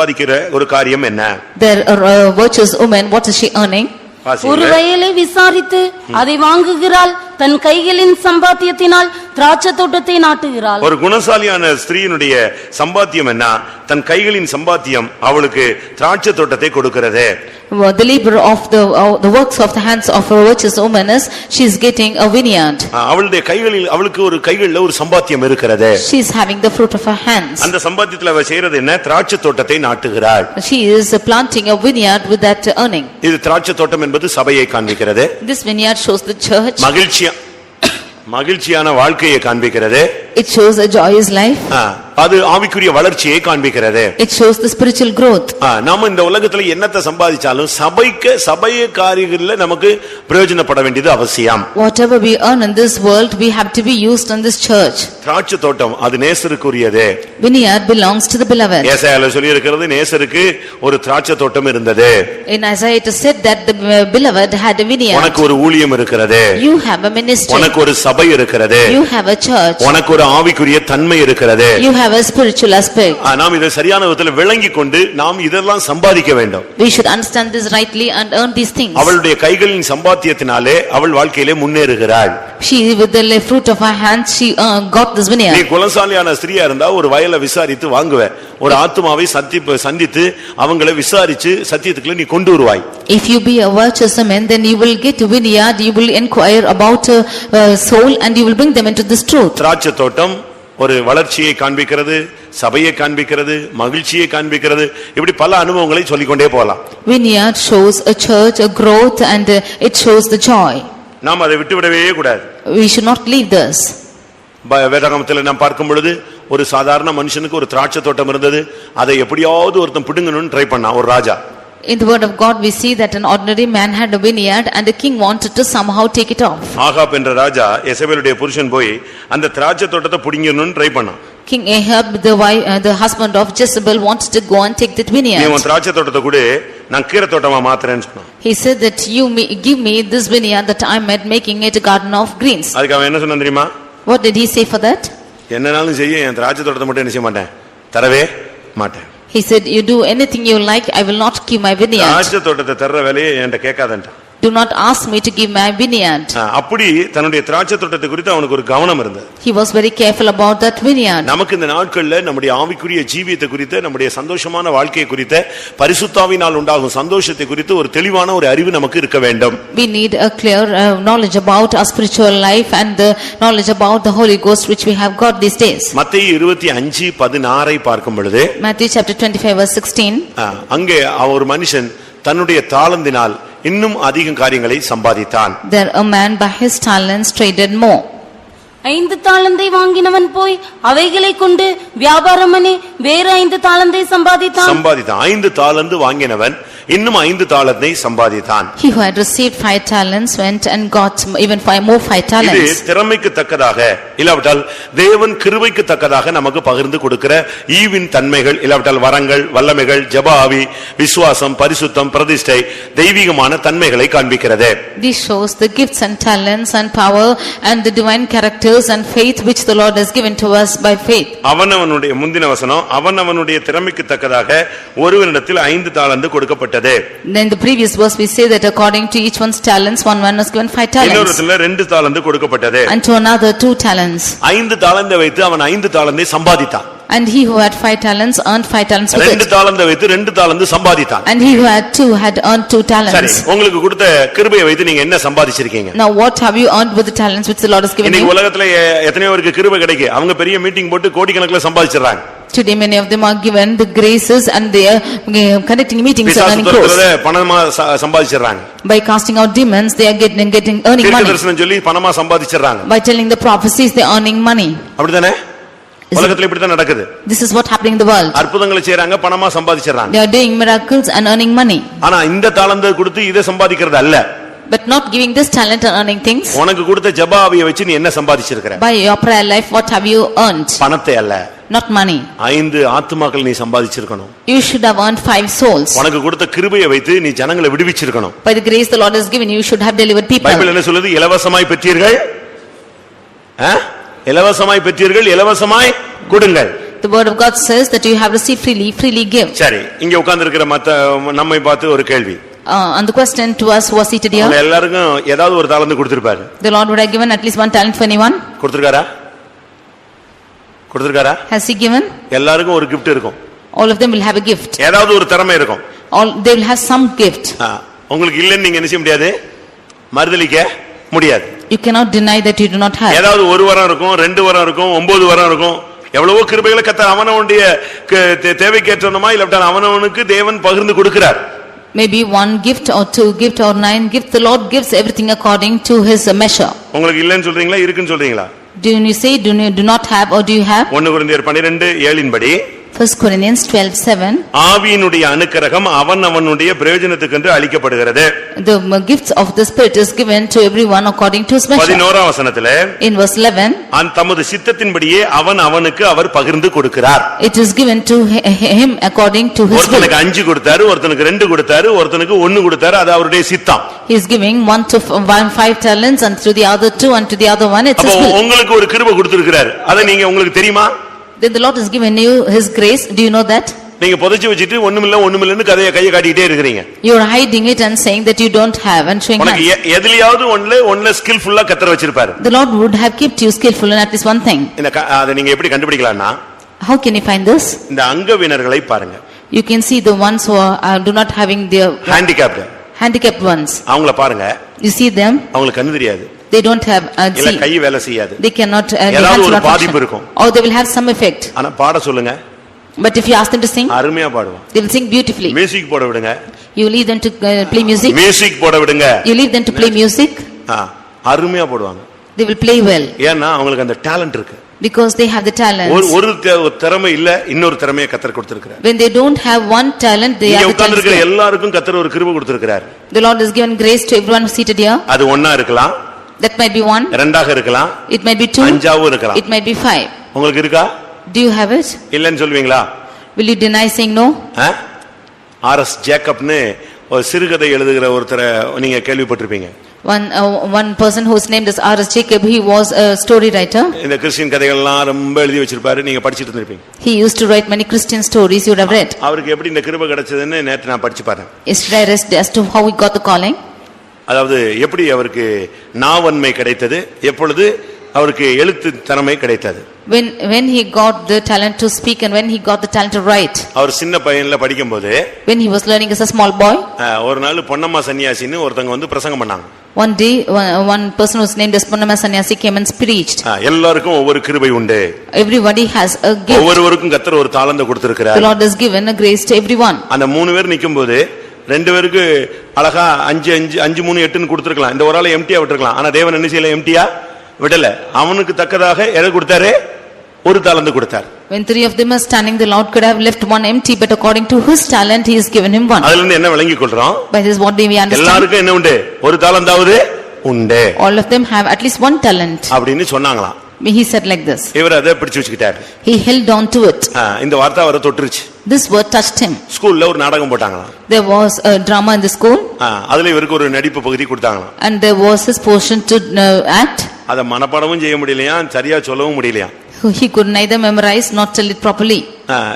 ஒரு காரியம் என்ன? there are virtuous woman, what is she earning? ஒரு வயலை விசாரித்து அதை வாங்குகிறாள், தன் கைகளின் சம்பாத்தியத்தினால் திராட்சை தோட்டத்தை நாட்டுகிறாள். ஒரு குணசாலியான ஸ்திரீயினுடைய சம்பாத்தியம் என்ன? தன் கைகளின் சம்பாத்தியம் அவளுக்கு திராட்சை தோட்டத்தை கொடுக்கிறது. The labor of the works of the hands of a virtuous woman is she is getting a vineyard. அவளுடைய கைகளில் அவளுக்கு ஒரு கைகளில் ஒரு சம்பாத்தியம் இருக்கிறது. She is having the fruit of her hands. அந்த சம்பாத்தியத்துல அவ செய்யறது என்ன? திராட்சை தோட்டத்தை நாட்டுகிறாள். She is planting a vineyard with that earning. இது திராட்சை தோட்டம் என்பது சபையை காண்பிக்கிறது. This vineyard shows the church. மகிழ்ச்சியான வாழ்க்கையை காண்பிக்கிறது. It shows a joyous life. அது ஆவிக்குரிய வளர்ச்சியை காண்பிக்கிறது. It shows the spiritual growth. நாம இந்த உலகத்துல என்னத்தை சம்பாதிச்சாலும் சபைய காரியங்கள்ல நமக்கு பிரயோஜனப்பட வேண்டியது அவசியம். Whatever we earn in this world, we have to be used in this church. திராட்சை தோட்டம் அது நேசருக்குரியது. Vineyard belongs to the beloved. ஏசாயால சொல்லி இருக்கிறது நேசருக்கு ஒரு திராட்சை தோட்டம் இருந்தது. In Isaiah it is said that the beloved had a vineyard. உனக்கு ஒரு ஊழியம் இருக்கிறது. You have a ministry. உனக்கு ஒரு சபை இருக்கிறது. You have a church. உனக்கு ஒரு ஆவிக்குரிய தன்மை இருக்கிறது. You have a spiritual aspect. நாம் இதை சரியான விதத்தில் விளங்கிக் கொண்டு நாம் இதெல்லாம் சம்பாதிக்க வேண்டும். We should understand this rightly and earn these things. அவளுடைய கைகளின் சம்பாத்தியத்தினாலே அவள் வாழ்க்கையிலே முன்னேறுகிறாள். She with the fruit of her hands she got this vineyard. நீ குலசாலியான ஸ்திரியா இருந்தா ஒரு வயலை விசாரித்து வாங்குவே. ஒரு ஆத்துமாவை சந்தித்து அவங்களை விசாரிச்சு சத்தியத்துக்குள்ள நீ கொண்டு வருவாய். If you be a virtuous man, then you will get a vineyard. You will inquire about soul and you will bring them into this truth. திராட்சை தோட்டம் ஒரு வளர்ச்சியை காண்பிக்கிறது, சபையை காண்பிக்கிறது, மகிழ்ச்சியை காண்பிக்கிறது. இப்படி பல அனுபவங்களை சொல்லிக்கொண்டே போகலாம். Vineyard shows a church, a growth, and it shows the joy. நாம் அதை விட்டுவிடவே கூடாது. We should not leave this. வேதாகமத்தில் நாம் பார்க்கும் பொழுது ஒரு சாதாரண மனுஷனுக்கு ஒரு திராட்சை தோட்டம் இருந்தது. அதை எப்படியாவது ஒருத்தன் பிடுங்கணும்னு ட்ரை பண்ணான் ஒரு ராஜா. In the word of God we see that an ordinary man had a vineyard and the king wanted to somehow take it off. Ahab என்ற ராஜா எசபேலுடைய புருஷன் போய் அந்த திராட்சை தோட்டத்தை பிடுங்கணும்னு ட்ரை பண்ணான். King Ahab, the husband of Jezebel, wanted to go and take that vineyard. நீ உன் திராட்சை தோட்டத்தை கொடு, நான் கீரை தோட்டமா மாத்துறேன்னு சொன்னான். He said that give me this vineyard that I am making it a garden of greens. அதுக்கு அவன் என்ன சொன்னான் தெரியுமா? What did he say for that? என்னனாலும் செய்ய, என் திராட்சை தோட்டத்தை மட்டும் என்ன செய்ய மாட்டேன், தரவே மாட்டேன். He said, you do anything you like, I will not give my vineyard. திராட்சை தோட்டத்தை தர்ற வேலையை என்கிட்ட கேட்காதேன்ட்டான். Do not ask me to give my vineyard. அப்படி தன்னுடைய திராட்சை தோட்டத்தை குறித்து அவனுக்கு ஒரு கவனம் இருந்தது. He was very careful about that vineyard. நமக்கு இந்த நாட்கள்ல நம்முடைய ஆவிக்குரிய ஜீவியத்தை குறித்து, நம்முடைய சந்தோஷமான வாழ்க்கையை குறித்து, பரிசுத்தாவினால் உண்டாகும் சந்தோஷத்தை குறித்து ஒரு தெளிவான ஒரு அறிவு நமக்கு இருக்க வேண்டும். We need a clear knowledge about our spiritual life and the knowledge about the Holy Ghost which we have got these days. மத்தேயு 25:16 பார்க்கும் பொழுது, Matthew chapter 25 verse 16, அங்கே ஒரு மனுஷன் தன்னுடைய தாளந்தினால் இன்னும் அதிக காரியங்களை சம்பாதித்தான். There a man by his talents traded more. 5 தாலந்தை வாங்கினவன் போய் அவைகளை கொண்டு வியாபாரம் பண்ணி வேறு 5 தாலந்தை சம்பாதித்தான். 5 தாலந்து வாங்கினவன் இன்னும் 5 தாலந்தை சம்பாதித்தான். He who had received 5 talents went and got even 5 talents. இது திறமைக்கு தக்கதாக இல்லாவிட்டால் தேவன் கிருபைக்கு தக்கதாக நமக்கு பகிர்ந்து கொடுக்கிற ஈவின் தன்மைகள், இல்லாவிட்டால் வரங்கள், வல்லமைகள், ஜெப ஆவி, விசுவாசம், பரிசுத்தம், பிரதிஷ்டை, தெய்வீகமான தன்மைகளை காண்பிக்கிறது. This shows the gifts and talents and power and the divine characters and faith which the Lord has given to us by faith. அவனவனுடைய முந்தின வசனம், அவனவனுடைய திறமைக்கு தக்கதாக ஒருவனிடத்தில் 5 தாலந்து கொடுக்கப்பட்டது. Then the previous verse we say that according to each one's talents, one man was given 5 talents. இன்னொருத்தல 2 தாலந்து கொடுக்கப்பட்டது. And to another 2 talents. 5 தாலந்தை வைத்து அவன் 5 தாலந்தை சம்பாதித்தான். And he who had 5 talents earned 5 talents with it. 2 தாலந்தை வைத்து 2 தாலந்து சம்பாதித்தான். And he who had 2 had earned 2 talents. சரி, உங்களுக்கு கொடுத்த கிருபையை வைத்து நீங்க என்ன சம்பாதிச்சிருக்கீங்க? Now what have you earned with the talents which the Lord has given you? இன்னைக்கு உலகத்துல எத்தனையோ பேருக்கு கிருபை கிடைக்கு, அவங்க பெரிய மீட்டிங் போட்டு கோடிக்கணக்கில் சம்பாதிச்சிடுறாங்க. Today many of them are given the graces and they are conducting meetings and earning crores. பணமா சம்பாதிச்சிடுறாங்க. By casting out demons they are getting earning money. தீர்க்கதரிசனம் சொல்லி பணமா சம்பாதிச்சிடுறாங்க. By telling the prophecies they are earning money. அப்படிதானே? உலகத்துல இப்படி தான் நடக்குது. This is what happening in the world. அற்புதங்களை செய்றாங்க, பணமா சம்பாதிச்சிடுறாங்க. They are doing miracles and earning money. ஆனா இந்த தாளந்தை கொடுத்து இதை சம்பாதிக்கிறது அல்ல. But not giving this talent and earning things. உனக்கு கொடுத்த ஜெப ஆவியை வச்சு நீ என்ன சம்பாதிச்சிருக்கிற? By your prayer life what have you earned? பணத்தை அல்ல. Not money. 5 ஆத்துமாக்கள் நீ சம்பாதிச்சிருக்கணும். You should have earned 5 souls. உனக்கு கொடுத்த கிருபையை வைத்து நீ ஜனங்களை விடுவிச்சிருக்கணும். By the grace the Lord has given you should have delivered people. Bible என்ன சொல்லுது? இலவசமாய் பெற்றீர்கள், இலவசமாய் பெற்றீர்கள், இலவசமாய் கொடுங்கள். The word of God says that you have received freely, freely give. சரி, இங்க உட்கார்ந்து இருக்கிற நம்மை பார்த்து ஒரு கேள்வி. And the question to us who are seated here. எல்லாருக்கும் ஏதாவது ஒரு தாளந்து கொடுத்திருப்பாரு. The Lord would have given at least 1 talent for anyone. கொடுத்திருக்காரா? கொடுத்திருக்காரா? Has he given? எல்லாருக்கும் ஒரு gift இருக்கும். All of them will have a gift. ஏதாவது ஒரு திறமை இருக்கும். All they will have some gift. உங்களுக்கு இல்லன்னு நீங்க என்ன செய்ய முடியாது, மறுதலிக்க முடியாது. You cannot deny that you do not have. ஏதாவது ஒரு வரம் இருக்கும், 2 வரம் இருக்கும், 9 வரம் இருக்கும். எவ்வளவோ கிருபைகளை கர்த்தர் அவனவனுடைய தேவைக்கேற்றமா இல்ல அவனவனுக்கு தேவன் பகிர்ந்து கொடுக்கிறார். Maybe 1 gift or 2 gift or 9 gift, the Lord gives everything according to his measure. உங்களுக்கு இல்லன்னு சொல்றீங்களா, இருக்குன்னு சொல்றீங்களா? Do you say do not have or do you have? 1 கொரிந்தியர் 12:7 படி 1 Corinthians 12:7. ஆவியினுடைய அனுக்கிரகம் அவனுடைய பிரயோஜனத்துக்கென்று அளிக்கப்படுகிறது. The gifts of the Spirit is given to everyone according to his measure. 11ஆம் வசனத்திலே In verse 11. தமது சித்தத்தின்படியே அவனுக்கு அவர் பகிர்ந்து கொடுக்கிறார். It is given to him according to his will. ஒருத்தனுக்கு 5 கொடுத்தாரு, ஒருத்தனுக்கு 2 கொடுத்தாரு, ஒருத்தனுக்கு 1 கொடுத்தாரு. அது அவருடைய சித்தம். He is giving 5 talents and to the other 2 and to the other 1. It's his will. உங்களுக்கு ஒரு கிருபை கொடுத்திருக்கிறார். அதை நீங்க உங்களுக்கு தெரியுமா? Then the Lord has given you his grace. Do you know that? நீங்க புதைச்சு வச்சிட்டு ஒண்ணுமில்லன்னு கையை காட்டிட்டே இருக்கீங்க. You are hiding it and saying that you don't have and showing hands. உங்களுக்கு எதிலியாவது ஒண்ணே ஸ்கில்ஃபுல்லா கத்தர் வச்சிருப்பாரு. The Lord would have kept you skillful in at least one thing. அதை நீங்க எப்படி கண்டுபிடிக்கலாம்னா, how can you find this? இந்த அங்கவினர்களை பாருங்க. You can see the ones who do not having their handicapped ones. அவங்கள பாருங்க. You see them. அவங்களுக்கு கண்ணு தெரியாது. They don't have இல்ல கை வேலை செய்யாது. They cannot ஏதாவது ஒரு பாதிப்பு இருக்கும். or they will have some effect. ஆனா பாட சொல்லுங்க. But if you ask them to sing, அருமையா பாடுவாங்க. they will sing beautifully. Music போட விடுங்க. You leave them to play music. Music போட விடுங்க. You leave them to play music. அருமையா போடுவாங்க. They will play well. ஏன்னா அவங்களுக்கு அந்த டாலன்ட் இருக்கு. Because they have the talent. ஒரு திறமை இல்ல, இன்னொரு திறமையை கர்த்தர் கொடுத்திருக்கிறார். When they don't have one talent, they have the talent. எல்லாருக்கும் கர்த்தர் ஒரு கிருபை கொடுத்திருக்கிறார். The Lord has given grace to everyone seated here. அது ஒண்ணா இருக்கலாம். That might be 1. இரண்டாக இருக்கலாம். It might be 2. அஞ்சாவும் இருக்கலாம். It might be 5. உங்களுக்கு இருக்கா? Do you have it? இல்லன்னு சொல்வீங்களா? Will you deny saying no? RS ஜேக்கப்னு ஒரு சிறுகதை எழுதுகிற ஒருத்தரை நீங்க கேள்விப்பட்டிருப்பீங்க. One person whose name is R.S. Jacob, he was a story writer. இந்த கிறிஸ்டியன் கதைகள் எல்லாம் ரொம்ப எழுதி வச்சிருப்பாரு. நீங்க படிச்சிட்டு இருப்பீங்க. He used to write many Christian stories. You would have read. அவருக்கு எப்படி இந்த கிருபை கிடைச்சதுன்னு நேத்து நான் படிச்சு பார்த்தேன். Yesterday I read as to how he got the calling. அதாவது எப்படி அவருக்கு நாவன்மை கிடைத்தது, எப்பொழுது அவருக்கு எழுத்து திறமை கிடைத்தது. When he got the talent to speak and when he got the talent to write. அவர் சின்ன பையன்ல படிக்கும்போது, when he was learning as a small boy, ஒரு நாள் பொன்னம்மா சன்னியாசின்னு ஒருத்தங்க வந்து பிரசங்கம் பண்ணாங்க. One day one person whose name is Ponnamma Sannyasi came and preached. எல்லாருக்கும் ஒவ்வொரு கிருபை உண்டு. Everybody has a gift. ஒவ்வொருவருக்கும் கர்த்தர் ஒரு தாளந்தை கொடுத்திருக்கிறார். The Lord has given a grace to everyone. அந்த 3 பேர் நிக்கும்போது 2 பேருக்கு அழகா 5 3 8 ன்னு கொடுத்திருக்கலாம். இந்த ஒரு ஆளை எம்டியா விட்டுறலாம். ஆனா தேவன் என்ன செய்யல, எம்டியா விடல. அவனுக்கு தக்கதாக எதை கொடுத்தாரு? ஒரு தாளந்து கொடுத்தார். When 3 of them are standing, the Lord could have left one empty, but according to his talent he has given him one. அதிலிருந்து என்ன விளங்கிக் கொள்றோம்? By this what do we understand? எல்லாருக்கும் என்ன உண்டு? ஒரு தாளந்தாவது உண்டு. All of them have at least one talent. அப்படினு சொன்னாங்களாம். He said like this. இவர் அதை பிடிச்சு வச்சுக்கிட்டார். He held on to it. இந்த வார்த்தை அவரை தொட்டுருச்சு. This word touched him. ஸ்கூல்ல ஒரு நாடகம் போட்டாங்களாம். There was a drama in the school. அதுல இவருக்கு ஒரு நடிப்பு பகுதி கொடுத்தாங்களாம். And there was his portion to act. அத மனப்பாடமும் செய்ய முடியலையா, சரியா சொல்லவும் முடியலையா. He could neither memorize nor tell it properly.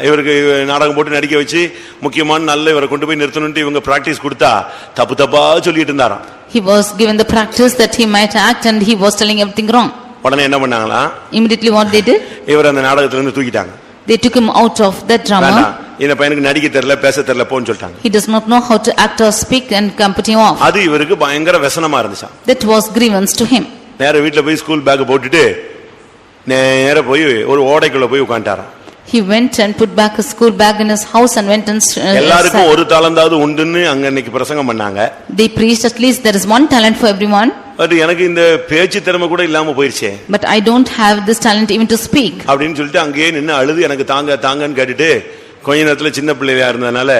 இவருக்கு நாடகம் போட்டு நடிக்க வச்சு முக்கியமான நல்ல இவரை கொண்டு போய் நிறுத்தணும்னு இவங்க பிராக்டிஸ் கொடுத்தா தப்பா சொல்லிட்டு இருந்தாராம். He was given the practice that he might act and he was telling everything wrong. உடனே என்ன பண்ணாங்களா? Immediately what they did? இவர் அந்த நாடகத்துல இருந்து தூக்கிட்டாங்க. They took him out of that drama. இந்த பையனுக்கு நடிக்க தெரியல, பேச தெரியல போன்னு சொல்லிட்டாங்க. He does not know how to act or speak and put him off. அது இவருக்கு பயங்கர வெசனமா இருந்துச்சு. That was grievance to him. நேரா வீட்ல போய் ஸ்கூல் பேக் போட்டுட்டு நேரா போய் ஒரு ஓடைக்குள்ள போய் உட்கார்ந்தாராம். He went and put back his school bag in his house and went and எல்லாருக்கும் ஒரு தாளந்தாவது உண்டுன்னு அங்க இன்னைக்கு பிரசங்கம் பண்ணாங்க. They preached at least there is one talent for everyone. But எனக்கு இந்த பேச்சு திறமை கூட இல்லாம போயிருச்சே. But I don't have this talent even to speak. அப்படினு சொல்லிட்டு அங்கேயே நின்னு அழுது எனக்கு தாங்கன்னு கேட்டிட்டு கொஞ்ச நேரத்துல சின்ன பிள்ளையா இருந்ததனால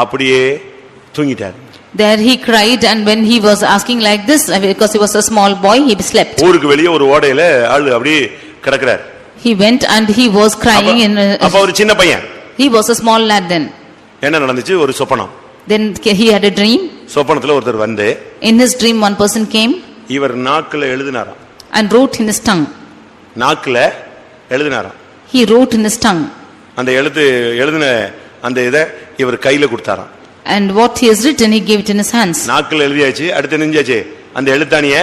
அப்படியே தூங்கிட்டார். There he cried and when he was asking like this because he was a small boy he slept. ஊருக்கு வெளியே ஒரு ஓடையில ஆளு அப்படியே கிடக்குறார். He went and he was crying in அப்ப ஒரு சின்ன பையன். He was a small lad then. என்ன நடந்துச்சு? ஒரு சொப்பனம். Then he had a dream. சொப்பனத்துல ஒருத்தர் வந்து in his dream one person came. இவர் நாக்குல எழுதினாராம். And wrote in his tongue. நாக்குல எழுதினாராம். He wrote in his tongue. அந்த எழுதின அந்த இத இவர் கையில கொடுத்தாராம். And what he has written he gave it in his hands. நாக்குல எழுதியாச்சு, அடுத்து நெஞ்சாச்சு. அந்த எழுத்தாணிய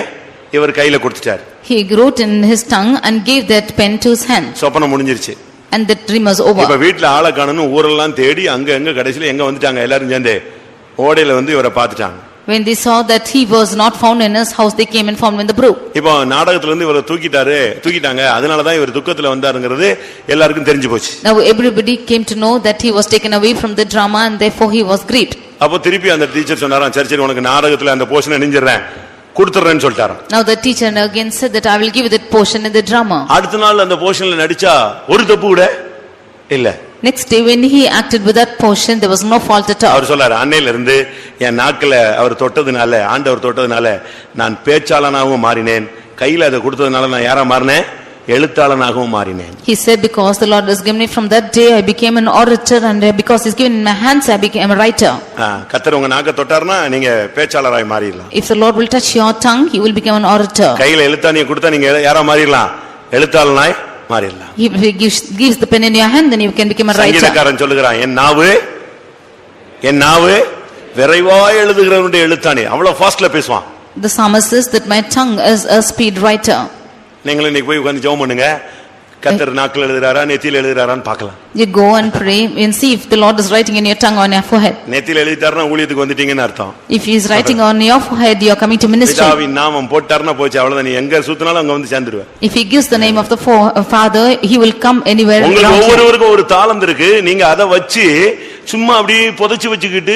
இவர் கையில கொடுத்துட்டார். He wrote in his tongue and gave that pen to his hand. சொப்பனம் முடிஞ்சிருச்சு. And the dream was over. இப்ப வீட்ல ஆளை காணணும் ஊரெல்லாம் தேடி அங்க கடைசில எங்க வந்துட்டாங்க எல்லாரும் சேர்ந்து ஓடையில வந்து இவரை பார்த்துட்டாங்க. When they saw that he was not found in his house, they came and found him in the brook. இப்போ நாடகத்துல இருந்து இவரை தூக்கிட்டாங்க. அதனால தான் இவர் துக்கத்துல வந்தாருங்கிறது எல்லாருக்கும் தெரிஞ்சு போச்சு. Now everybody came to know that he was taken away from the drama and therefore he was grieved. அப்போ திருப்பி அந்த டீச்சர் சொன்னாராம், சரி உனக்கு நாடகத்துல அந்த போர்ஷனை நெஞ்சிரறேன், கொடுத்துறேன்னு சொல்லிட்டாராம். Now the teacher again said that I will give you that portion in the drama. அடுத்த நாள் அந்த போர்ஷன்ல நடிச்சா ஒரு தப்பு கூட இல்ல. Next day when he acted with that portion, there was no fault at all. அவர் சொல்றாரு, அன்னையில இருந்து என் நாக்குல அவர் தொட்டதுனால, ஆண்டவர் தொட்டதுனால நான் பேச்சாளனாகவும் மாறினேன், கையில அதை கொடுத்ததுனால நான் யாரா மாறினேன், எழுத்தாளனாகவும் மாறினேன். He said, because the Lord has given me, from that day I became an orator, and because he's given in my hands I became a writer. கர்த்தர் உங்க நாக்க தொட்டார்னா நீங்க பேச்சாளராய் மாறிடலாம். If the Lord will touch your tongue, you will become an orator. கையில எழுத்தாணியை கொடுத்தா நீங்க யாரா மாறிடலாம், எழுத்தாளனாய் மாறிடலாம். If he gives the pen in your hand, then you can become a writer. சங்கீதக்காரன் சொல்லுகிறான், என் நாவு விரைவாய் எழுதுகிறவனுடைய எழுத்தாணி. அவ்வளவு ஃபாஸ்ட்ல பேசுவான். The psalmist says that my tongue is a speed writer. நீங்களும் இன்னைக்கு போய் உட்கார்ந்து ஜெபம் பண்ணுங்க, கர்த்தர் நாக்குல எழுதுறாரா நெத்தியில எழுதுறாரான்னு பார்க்கலாம். You go and pray and see if the Lord is writing in your tongue or on your forehead. நெத்தியில எழுதிட்டாருன்னா ஊழியத்துக்கு வந்துட்டீங்கன்னு அர்த்தம். If he is writing on your forehead, you are coming to ministry. பிதாவின் நாமம் போட்டாருன்னா போச்சு, அவ்வளவுதான். நீ எங்க சுத்தினாலும் அங்க வந்து சேர்ந்துடுவ. If he gives the name of the Father, he will come anywhere. உங்களுக்கு ஒவ்வொருவருக்கும் ஒரு தாளந்து இருக்கு. நீங்க அதை வச்சு சும்மா அப்படியே புதைச்சு வச்சுக்கிட்டு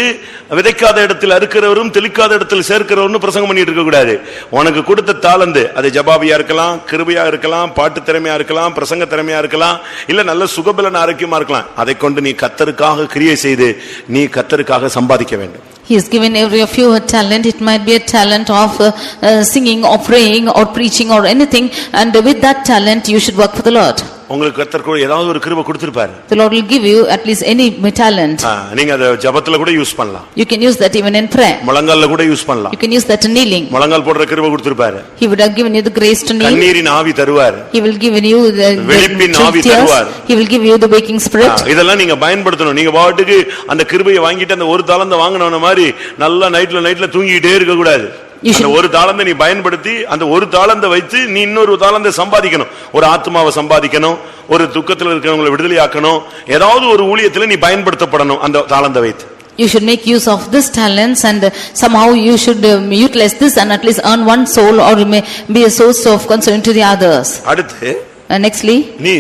விதைக்காத இடத்துல அறுக்கிறவரும் தெளிக்காத இடத்துல சேர்க்கிறவரும் பிரசங்கம் பண்ணிட்டு இருக்க கூடாது. உனக்கு கொடுத்த தாளந்து, அது ஜபாபியா இருக்கலாம், கிருபையா இருக்கலாம், பாட்டு திறமையா இருக்கலாம், பிரசங்க திறமையா இருக்கலாம், இல்ல நல்ல சுகபலன் ஆரோக்கியமா இருக்கலாம். அதை கொண்டு நீ கர்த்தருக்காக கிரியை செய்து நீ கர்த்தருக்காக சம்பாதிக்க வேண்டும். He has given every of you a talent. It might be a talent of singing or praying or preaching or anything, and with that talent you should work for the Lord. உங்களுக்கு கர்த்தர் கூட ஏதாவது ஒரு கிருபை கொடுத்திருப்பாரு. The Lord will give you at least any talent. நீங்க அத ஜெபத்துல கூட யூஸ் பண்ணலாம். You can use that even in prayer. முழங்கால்ல கூட யூஸ் பண்ணலாம். You can use that in kneeling. முழங்கால் போடுற கிருபை கொடுத்திருப்பாரு. He would have given you the grace to kneel. கண்ணீரின் ஆவி தருவார். He will give you the வெளிப்பின் ஆவி தருவார். He will give you the waking spirit. இதெல்லாம் நீங்க பயன்படுத்தணும். நீங்க பாட்டுக்கு அந்த கிருபையை வாங்கிட்டு அந்த ஒரு தாளந்த வாங்குனவன மாதிரி நல்லா நைட்ல தூங்கிட்டே இருக்க கூடாது. அந்த ஒரு தாளந்தை நீ பயன்படுத்தி அந்த ஒரு தாளந்தை வைத்து நீ இன்னொரு தாளந்தை சம்பாதிக்கணும். ஒரு ஆத்மாவை சம்பாதிக்கணும், ஒரு துக்கத்தில் இருக்கிறவங்களை விடுதலையாக்கணும், ஏதாவது ஒரு ஊழியத்துல நீ பயன்படுத்தப்படணும் அந்த தாளந்தை வைத்து. You should make use of this talents, and somehow you should utilize this and at least earn one soul or may be a source of concern to the others. அடுத்து nextly, நீ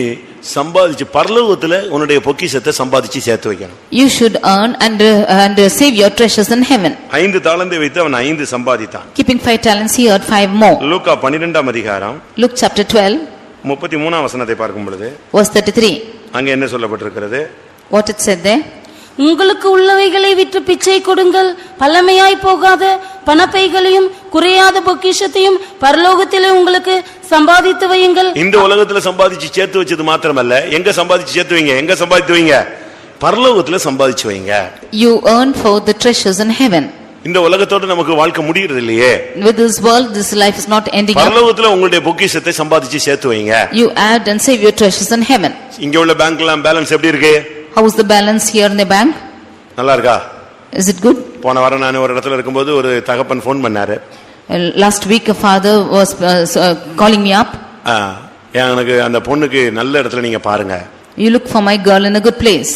சம்பாதிச்சு பரலோகத்துல உன்னுடைய பொக்கிஷத்தை சம்பாதிச்சு சேர்த்து வைக்கணும். You should earn and save your treasures in heaven. 5 தாளந்தை வைத்து அவன் 5 சம்பாதித்தான். Keeping 5 talents, he earned 5 more. லூக்கா 12ஆம் அதிகாரம் Luke chapter 12 33ஆம் வசனத்தை பார்க்கும் பொழுது verse 33, அங்க என்ன சொல்லப்பட்டிருக்கிறது? what it said there? உங்களுக்கு உள்ளவைகளை விற்று பிச்சை கொடுங்கள், பழமையாய் போகாத பணப்பைகளையும் குறையாத பொக்கிஷத்தையும் பரலோகத்திலே உங்களுக்கு சம்பாதித்து வையுங்கள். இந்த உலகத்துல சம்பாதிச்சு சேர்த்து வச்சது மாத்திரமல்ல, எங்க சம்பாதிச்சு சேர்த்து வைங்க, எங்க சம்பாதித்து வைங்க, பரலோகத்துல சம்பாதிச்சு வைங்க. You earn for the treasures in heaven. இந்த உலகத்தோட நமக்கு வாழ்க்கை முடியறது இல்லையே. With this world, this life is not ending up. பரலோகத்துல உங்களுடைய பொக்கிஷத்தை சம்பாதிச்சு சேர்த்து வைங்க. You add and save your treasures in heaven. இங்க உள்ள பேங்க்ல பேலன்ஸ் எப்படி இருக்கு? How is the balance here in the bank? நல்லா இருக்கா? Is it good? போன வாரம் நான் ஒரு இடத்துல இருக்கும்போது ஒரு தகப்பன் ஃபோன் பண்ணாரு. Last week a father was calling me up. எனக்கு அந்த பொண்ணுக்கு நல்ல இடத்துல நீங்க பாருங்க. You look for my girl in a good place.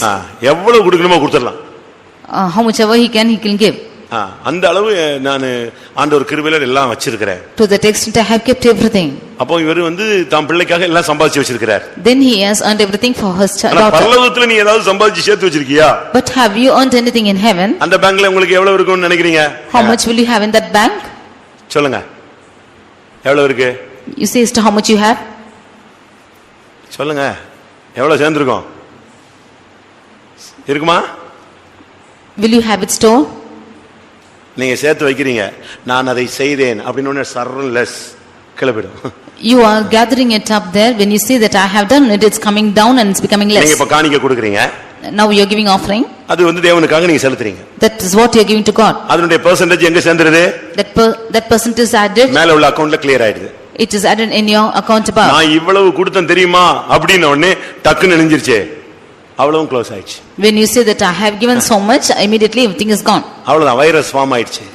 எவ்வளவு கொடுக்கணுமோ கொடுத்துடலாம். How much ever he can give. அந்த அளவு நான் ஆண்டவர் கிருபையில எல்லாம் வச்சிருக்கிறேன். To that extent I have kept everything. அப்போ இவர் தம் பிள்ளைக்காக எல்லாம் சம்பாதிச்சு வச்சிருக்கார். Then he has earned everything for his daughter. பரலோகத்துல நீ ஏதாவது சம்பாதிச்சு சேர்த்து வச்சிருக்கியா? But have you earned anything in heaven? அந்த பேங்க்ல உங்களுக்கு எவ்வளவு இருக்கும்னு நினைக்கிறீங்க? How much will you have in that bank? சொல்லுங்க, எவ்வளவு இருக்கு? You say as to how much you have? சொல்லுங்க, எவ்வளவு சேர்ந்திருக்கும்? இருக்குமா? Will you have it stored? நீங்க சேர்த்து வைக்கிறீங்க, நான் அதை செய்தேன் அப்படின்னு சர்லெஸ் கிளப்பிடும். You are gathering it up there. When you say that I have done it, it's coming down and it's becoming less. நீங்க இப்ப காணிக்கை கொடுக்கறீங்க. Now you are giving offering. அது தேவனுக்காக நீங்க செலுத்துறீங்க. That is what you are giving to God. அதனுடைய percentage எங்க சேர்ந்துருது? That percentage is added. மேல உள்ள அக்கவுண்ட்ல கிளியர் ஆயிடுது. It is added in your account above. நான் இவ்வளவு கொடுத்தேன் தெரியுமா அப்படின உடனே டக்குன்னு நெஞ்சிருச்சே, அவ்வளவும் க்ளோஸ் ஆயிடுச்சு. When you say that I have given so much, immediately everything is gone. அவ்வளவுதான், வைரஸ் ஃபார்ம் ஆயிடுச்சு.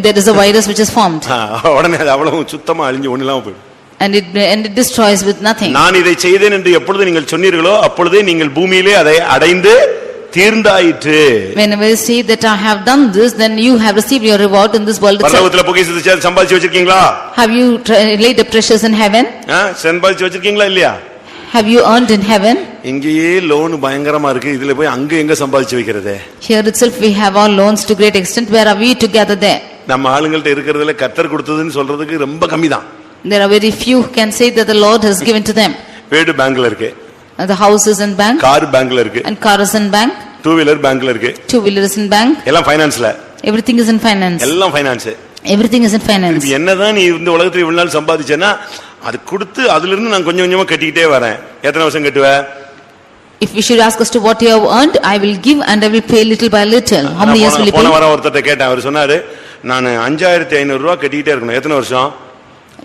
There is a virus which is formed. உடனே அது அவ்வளவு சுத்தமா அழிஞ்சு ஒண்ணுலாம் போய்டும். And it destroys with nothing. நான் இதை செய்தேன் என்று எப்பொழுது நீங்கள் சொன்னீர்களோ அப்பொழுதே நீங்கள் பூமியிலே அதை அடைந்து தீர்ந்தாயிற்று. Whenever you say that I have done this, then you have received your reward in this world itself. பரலோகத்துல பொக்கிஷத்தை சம்பாதிச்சு வச்சிருக்கீங்களா? Have you laid up treasures in heaven? சம்பாதிச்சு வச்சிருக்கீங்களா இல்லையா? Have you earned in heaven? இங்கேயே லோன் பயங்கரமா இருக்கு, இதுல போய் அங்க எங்க சம்பாதிச்சு வைக்கிறது? Here itself we have our loans to great extent. Where are we to gather there? நம்ம ஆளுங்கள்ட்ட இருக்கிறதுல கர்த்தர் கொடுத்ததுன்னு சொல்றதுக்கு ரொம்ப கம்மிதான். There are very few who can say that the Lord has given to them. வீடு பேங்க்ல இருக்கு, The house is in bank, car பேங்க்ல இருக்கு, and car is in bank, two wheeler பேங்க்ல இருக்கு, two wheelers in bank, எல்லாம் ஃபைனான்ஸ்ல, everything is in finance. எல்லாம் finance. Everything is in finance. இது என்னதான் நீ இந்த உலகத்துல இவ்வளவு நாள் சம்பாதிச்சேன்னா அது கொடுத்து அதுல இருந்து நான் கொஞ்சம் கொஞ்சமா கட்டிக்கிட்டே வரேன். எத்தனை வருஷம் கட்டுவ? If we should ask us to what you have earned, I will give and I will pay little by little. How many years will you pay? போன வாரம் ஒருத்தட்ட கேட்டேன், அவர் சொன்னாரு நான் 5500 ரூபாய் கட்டிக்கிட்டே இருக்கணும். எத்தனை வருஷம்?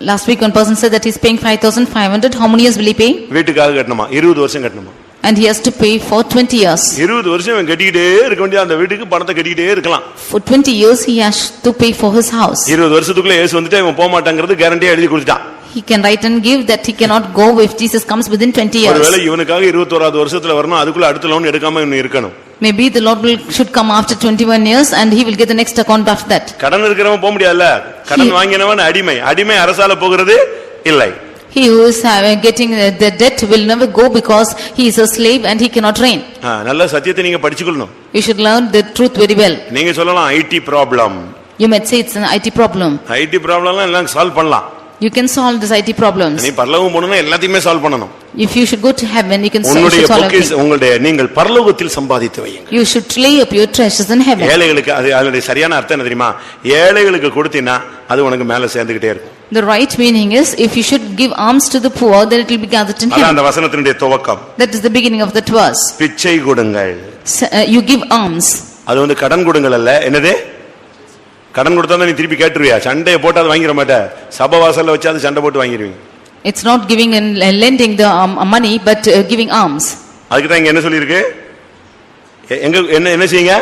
Last week one person said that he is paying 5500. How many years will he pay? வீட்டுக்காக கட்டணுமா? 20 வருஷம் கட்டணுமா? And he has to pay for 20 years. 20 வருஷம் அவன் கட்டிக்கிட்டே இருக்க வேண்டிய அந்த வீட்டுக்கு பணத்தை கட்டிக்கிட்டே இருக்கலாம். For 20 years he has to pay for his house. 20 வருஷத்துக்குள்ள இயேசு வந்துட்டு இவன் போக மாட்டாங்கிறது கேரண்டியா எழுதி கொடுத்துட்டான். He can write and give that he cannot go if Jesus comes within 20 years. ஒருவேளை இவனுக்காக 21வது வருஷத்துல வரணும், அதுக்குள்ள அடுத்த லோன் எடுக்காம இவன் இருக்கணும். Maybe the Lord should come after 21 years and he will get the next account after that. கடன் இருக்கிறவன் போக முடியாதுல்ல. கடன் வாங்கினவன் அடிமை அரசால போகிறது இல்லை. He who is getting the debt will never go because he is a slave and he cannot reign. நல்ல சத்தியத்தை நீங்க படிச்சுக்கணும். You should learn the truth very well. நீங்க சொல்லலாம் IT problem. You might say it's an IT problem. IT ப்ராப்ளம்லாம் எல்லாம் solve பண்ணலாம். You can solve this IT problems. நீ பரலோகம் போணும்னா எல்லாத்தையுமே சால்வ் பண்ணணும். If you should go to heaven, you can solve everything. உங்களுடைய நீங்கள் பரலோகத்தில் சம்பாதித்து வையுங்கள். You should lay up your treasures in heaven. ஏழைகளுக்கு அதோட சரியான அர்த்தம் என்ன தெரியுமா? ஏழைகளுக்கு கொடுத்தீனா அது உனக்கு மேல சேர்ந்துக்கிட்டே இருக்கும். The right meaning is if you should give alms to the poor, then it will be gathered in heaven. அதான் அந்த வசனத்தினுடைய துவக்கம். That is the beginning of that verse. பிச்சை கொடுங்கள். You give alms. அது கடன் கொடுங்கள் அல்ல. என்னது? கடன் கொடுத்தா நீ திருப்பி கேட்டுருவியா? சண்டையை போட்டு அது வாங்கிட மாட்ட. சபை வாசல்ல வச்சு அது சண்டை போட்டு வாங்கிடுவீங்க. It's not giving and lending the money but giving alms. அதுக்கு தான் இங்க என்ன சொல்லிருக்கு? என்ன செய்யுங்க?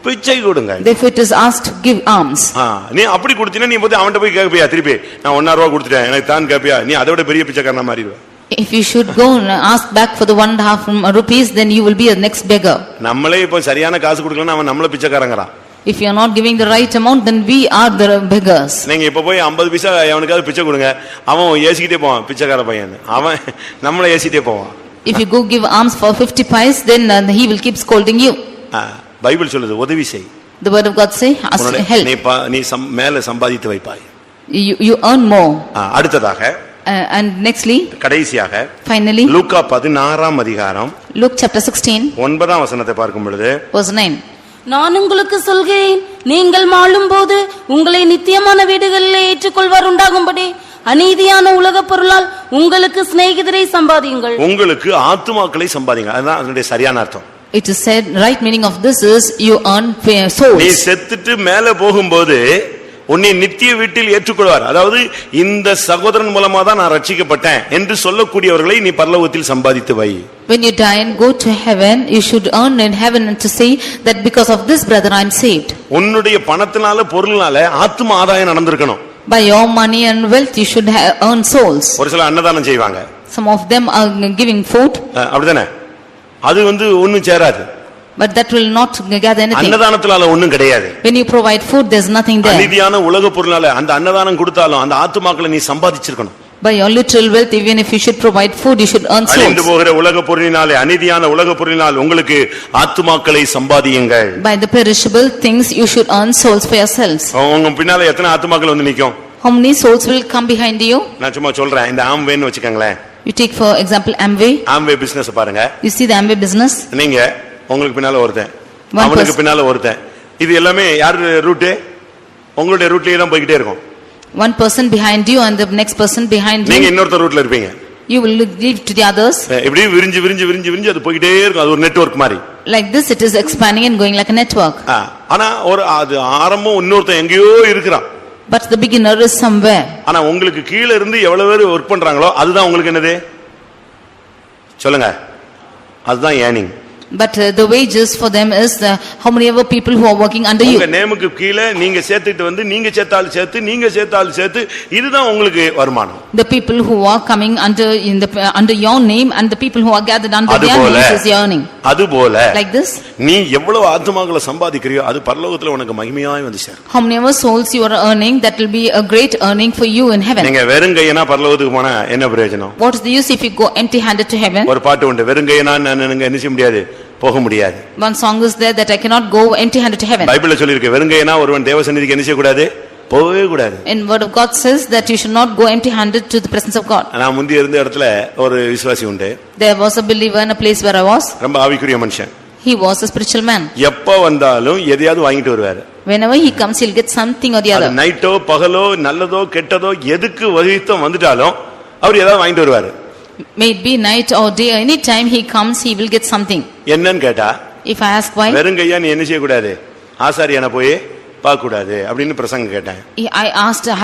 பிச்சை கொடுங்க. Therefore it is asked to give alms. நீ அப்படி கொடுத்தீனா நீ போய் அவன்கிட்ட போய் கேட்பியா? திருப்பி நான் 1.5 ரூபாய் கொடுத்துட்டேன் எனக்கு தான் கேட்பியா? நீ அதை விட பெரிய பிச்சைக்காரனா மாறிடுவ. If you should go and ask back for the 1.5 rupees, then you will be a next beggar. நம்மளே இப்போ சரியான காசு கொடுக்கலன்னா அவன் நம்மள பிச்சைக்காரங்கறான். If you are not giving the right amount, then we are the beggars. நீங்க இப்ப போய் 50 பைசா அவனுக்காவது பிச்சை கொடுங்க, அவன் ஏசிக்கிட்டே போவான் பிச்சைக்கார பையன். அவன் நம்மள ஏசிட்டே போவான். If you go give alms for 50 paise, then he will keep scolding you. Bible சொல்லுது உதவி செய். The word of God say ask help. நீ மேல சம்பாதித்து வைப்பாய். You earn more. அடுத்ததாக and nextly கடைசியாக finally லூக்கா 16ஆம் அதிகாரம் Luke chapter 16 9ஆம் வசனத்தை பார்க்கும் பொழுது verse 9. நான் உங்களுக்கு சொல்கிறேன், நீங்கள் மாளும்போது உங்களை நித்தியமான வீடுகளிலே ஏற்றுக்கொள்வார் உண்டாகும்படி அநீதியான உலக பொருளால் உங்களுக்கு சிநேகிதரை சம்பாதியுங்கள். உங்களுக்கு ஆத்துமாக்களை சம்பாதிங்க. அதுதான் அதனுடைய சரியான அர்த்தம். It is said, right meaning of this is you earn souls. நீ செத்துட்டு மேல போகும்போது உன்னை நித்திய வீட்டில் ஏற்றுக்கொள்வார். அதாவது இந்த சகோதரன் மூலமா தான் நான் ரட்சிக்கப்பட்டேன் என்று சொல்லக்கூடியவர்களை நீ பரலோகத்தில் சம்பாதித்து வை. When you die and go to heaven, you should earn in heaven and to say that because of this brother I am saved. உன்னுடைய பணத்தினால பொருள்னால ஆத்தும ஆதாயம் நடந்திருக்கணும். By your money and wealth you should earn souls. ஒரு சில அன்னதானம் செய்வாங்க. Some of them are giving food. அப்படிதானே? அது ஒண்ணும் சேராது. But that will not gather anything. அன்னதானத்தினால ஒண்ணும் கிடையாது. When you provide food, there's nothing there. அநீதியான உலக பொருளால அந்த அன்னதானம் கொடுத்தாலும் அந்த ஆத்துமாக்களை நீ சம்பாதிச்சிருக்கணும். By your literal wealth, even if you should provide food, you should earn souls. அழிந்து போகிற உலக பொருளினாலே அநீதியான உலக பொருளினால் உங்களுக்கு ஆத்துமாக்களை சம்பாதியுங்கள். By the perishable things, you should earn souls for yourselves. உங்க பின்னால எத்தனை ஆத்துமாக்கள் வந்து நிக்கும்? How many souls will come behind you? நான் சும்மா சொல்றேன். இந்த ஆம்வேன்னு வச்சுக்கங்களேன். You take for example Amway. Amway business பாருங்க. You see the Amway business. நீங்க உங்களுக்கு பின்னால ஒருத்தன், அவனுக்கு பின்னால ஒருத்தன், இது எல்லாமே யார் ரூட்? உங்களுடைய ரூட்லயே தான் போயிட்டே இருக்கும். One person behind you and the next person behind you. நீங்க இன்னொரு ரூட்ல இருப்பீங்க. You will leave to the others. இப்படி விரிஞ்சு அது போயிட்டே இருக்கும். அது ஒரு நெட்வொர்க் மாதிரி. Like this it is expanding and going like a network. ஆனா அது ஆரம்பம் இன்னொருத்தன் எங்கேயோ இருக்கிறான். But the beginner is somewhere. ஆனா உங்களுக்கு கீழ இருந்து எவ்வளவு பேர் வர்க் பண்றாங்களோ அதுதான் உங்களுக்கு என்னது? சொல்லுங்க. அதுதான் earning. But the wages for them is how many ever people who are working under you. உங்க நேமுக்கு கீழ நீங்க சேர்த்துட்டு வந்து நீங்க சேர்த்தால் சேர்த்து இதுதான் உங்களுக்கு வருமானம். The people who are coming under your name and the people who are gathered under their names is earning. அதுபோல like this நீ எவ்வளவு ஆத்துமாக்களை சம்பாதிக்கிறியோ அது பரலோகத்துல உனக்கு மகிமையாய் வந்து சேரும். How many ever souls you are earning, that will be a great earning for you in heaven. நீங்க வெறுங்கையனா பரலோகத்துக்கு போனா என்ன பிரயோஜனம்? What is the use if you go empty handed to heaven? ஒரு பாட்டு உண்டு, வெறுங்கையனா நான் என்ன செய்ய முடியாது, போக முடியாது. One song is there that I cannot go empty handed to heaven. பைபிள்ல சொல்லி இருக்கு, வெறுங்கையனா ஒருவன் தேவசந்நிதிக்கு என்ன செய்ய கூடாது? போகவே கூடாது. In word of God says that you should not go empty handed to the presence of God. நான் முந்தி இருந்த இடத்துல ஒரு விசுவாசி உண்டு. There was a believer in a place where I was. ரொம்ப ஆவிக்குரிய மனுஷன். He was a spiritual man. எப்ப வந்தாலும் எதையாவது வாங்கிட்டு வருவாரு. Whenever he comes he'll get something or the other. அது நைட்டோ பகலோ நல்லதோ கெட்டதோ எதுக்கு வகித்தம் வந்துட்டாலும் அவர் ஏதாவது வாங்கிட்டு வருவாரு. May it be night or day, any time he comes he will get something. என்னன்னு கேட்டா, If I ask why, வெறுங்கையா நீ என்ன செய்ய கூடாது, ஆசாரியனை போய் பார்க்க கூடாது அப்படின்னு பிரசங்கம் கேட்டேன்.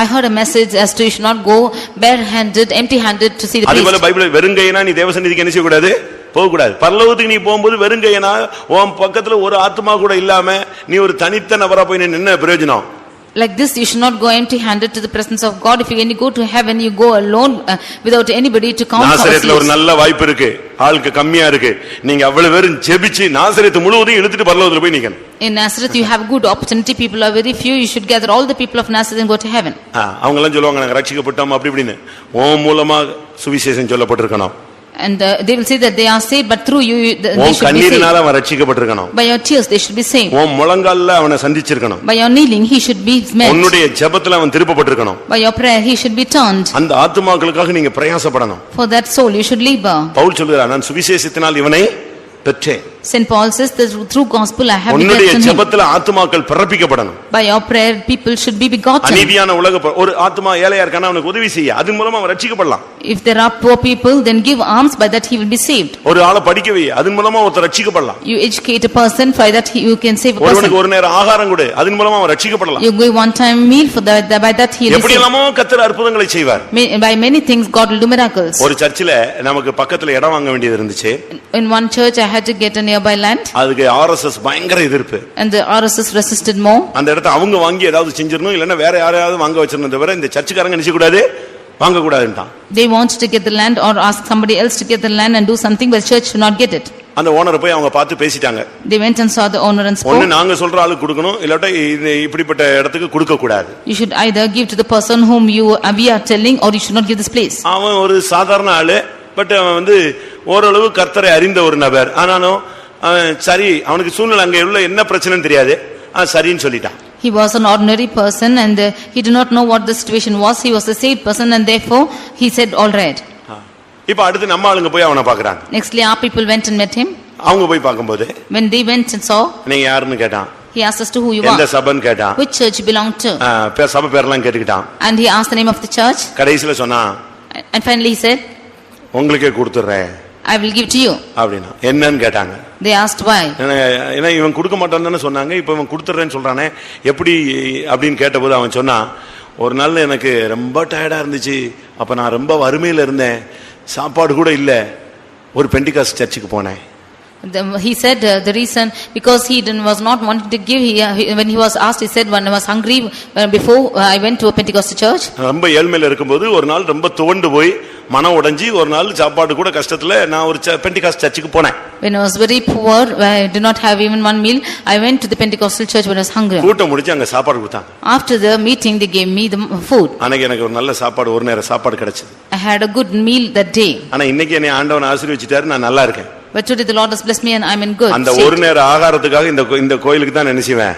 I heard a message as to you should not go barehanded, empty-handed to see the priest. அதுபோல பைபிள் வெறுங்கையனா நீ தேவசந்நிதிக்கு என்ன செய்ய கூடாது, போக கூடாது. பரலோகத்துக்கு நீ போகும்போது வெறுங்கையனா உன் பக்கத்துல ஒரு ஆத்மா கூட இல்லாம நீ ஒரு தனித்த நபரா போய் நின்ன பிரயோஜனம்? Like this you should not go empty-handed to the presence of God. If you when you go to heaven you go alone without anybody to count for us. நாசரேத்துல ஒரு நல்ல வாய்ப்பு இருக்கு, ஆளுக்கு கம்மியா இருக்கு. நீங்க அவ்வளவு பேரும் ஜெபிச்சு நாசரேத்து முழுவதும் இழுத்துட்டு பரலோகத்துல போய் நிக்கணும். In Nazareth you have good opportunity, people are very few, you should gather all the people of Nazareth and go to heaven. அவங்க எல்லாம் சொல்லுவாங்க நாங்க ரட்சிக்கப்பட்டோம் அப்படி இப்படின்னு. உன் மூலமா சுவிசேஷம் சொல்லப்பட்டிருக்கணும். And they will say that they are saved, but through you they should be saved. கண்ணீரினால அவன் ரட்சிக்கப்பட்டிருக்கணும். By your tears they should be saved. உன் முழங்கால்ல அவனை சந்திச்சிருக்கணும். By your kneeling he should be met. உன்னுடைய ஜெபத்துல அவன் திருப்பப்பட்டிருக்கணும். By your prayer he should be turned. அந்த ஆத்துமாக்களுக்காக நீங்க பிரயாசப்படணும். For that soul you should labor. Pavul சொல்றார், நான் சுவிசேஷத்தினால் இவனை பெற்றேன். St. Paul says that through gospel I have begotten him. உன்னுடைய ஜெபத்துல ஆத்துமாக்கள் பிறப்பிக்கப்படணும். By your prayer people should be begotten. அநீதியான உலக ஒரு ஆத்துமா ஏழையா இருக்கானா அவனுக்கு உதவி செய்ய, அதன் மூலமா அவன் ரட்சிக்கப்படலாம். If there are poor people then give alms, by that he will be saved. ஒரு ஆளை படிக்க வை, அதன் மூலமா ஒருத்தர் ரட்சிக்கப்படலாம். You educate a person, by that you can save a person. ஒருவனுக்கு ஒரு நேரம் ஆகாரம் கொடு, அதன் மூலமா அவன் ரட்சிக்கப்படலாம். You give one time meal for that, by that he will be saved. எப்படியெல்லாமோ கர்த்தர் அற்புதங்களை செய்வார். By many things God will do miracles. ஒரு சர்ச்சில நமக்கு பக்கத்துல இடம் வாங்க வேண்டியது இருந்துச்சு. In one church I had to get a nearby land. அதுக்கு RSS பயங்கர எதிர்ப்பு. And the RSS resisted more. அந்த இடத்தை அவங்க வாங்கி ஏதாவது செஞ்சிரணும், இல்லனா வேற யாரையாவது வாங்க வச்சிரணும், தவிர இந்த சர்ச்சுக்காரங்க நினைச்சு கூடாது, வாங்க கூடாதுன்றான். They want to get the land or ask somebody else to get the land and do something, but the church should not get it. அந்த ஓனரை போய் அவங்க பார்த்து பேசிட்டாங்க. They went and saw the owner and spoke. ஒண்ணு நாங்க சொல்ற ஆளுக்கு கொடுக்கணும், இல்லட்ட இப்படிப்பட்ட இடத்துக்கு கொடுக்க கூடாது. You should either give to the person whom we are telling, or you should not give this place. அவன் ஒரு சாதாரண ஆளு, பட் அவன் ஓரளவு கர்த்தரை அறிந்த ஒரு நபர். ஆனாலும் சரி, அவனுக்கு சூழ்நிலை அங்க உள்ள என்ன பிரச்சனைன்னு தெரியாது, சரின்னு சொல்லிட்டான். He was an ordinary person and he did not know what the situation was. He was a saved person and therefore he said all right. இப்ப அடுத்து நம்ம ஆளுங்க போய் அவனை பார்க்கறாங்க. Nextly our people went and met him. அவங்க போய் பாக்கும்போது when they went and saw, நீங்க யாருன்னு கேட்டான். He asked us to who you are. எந்த சபைன்னு கேட்டான். Which church you belong to. சபை பேர்லாம் கேட்டுக்கிட்டான். And he asked the name of the church. கடைசில சொன்னான், and finally he said, உங்களுக்கே கொடுத்துறேன், I will give to you. அப்படினா என்னன்னு கேட்டாங்க. They asked why. ஏன்னா இவன் கொடுக்க மாட்டான்னு சொன்னாங்க, இப்போ இவன் கொடுத்துறேன்னு சொல்றானே எப்படி அப்படின்னு கேட்டபோது அவன் சொன்னான், ஒரு நாள் எனக்கு ரொம்ப டயர்டா இருந்துச்சு, அப்ப நான் ரொம்ப வறுமையில இருந்தேன், சாப்பாடு கூட இல்ல, ஒரு பெண்டிகாஸ்ட் சர்ச்சுக்கு போனேன். He said the reason because he was not wanting to give, when he was asked he said when I was hungry before I went to a Pentecostal church. ரொம்ப ஏழ்மையில இருக்கும்போது ஒரு நாள் ரொம்ப துவண்டு போய் மனம் உடைஞ்சி ஒரு நாள் சாப்பாடு கூட கஷ்டத்துல நான் ஒரு பெண்டிகாஸ்ட் சர்ச்சுக்கு போனேன். When I was very poor, I did not have even one meal, I went to the Pentecostal church when I was hungry. கூட்டம் முடிஞ்சு அங்க சாப்பாடு கொடுத்தாங்க. After the meeting they gave me the food. அன்னைக்கு எனக்கு ஒரு நல்ல சாப்பாடு, ஒரு நேர சாப்பாடு கிடைச்சது. I had a good meal that day. ஆனா இன்னைக்கு என்னை ஆண்டவன் ஆசீர்வதிச்சிட்டாரு, நான் நல்லா இருக்கேன். But today the Lord has blessed me and I am in good. அந்த ஒரு நேர ஆகாரத்துக்காக இந்த கோயிலுக்கு தான் நினைச்சுவேன்,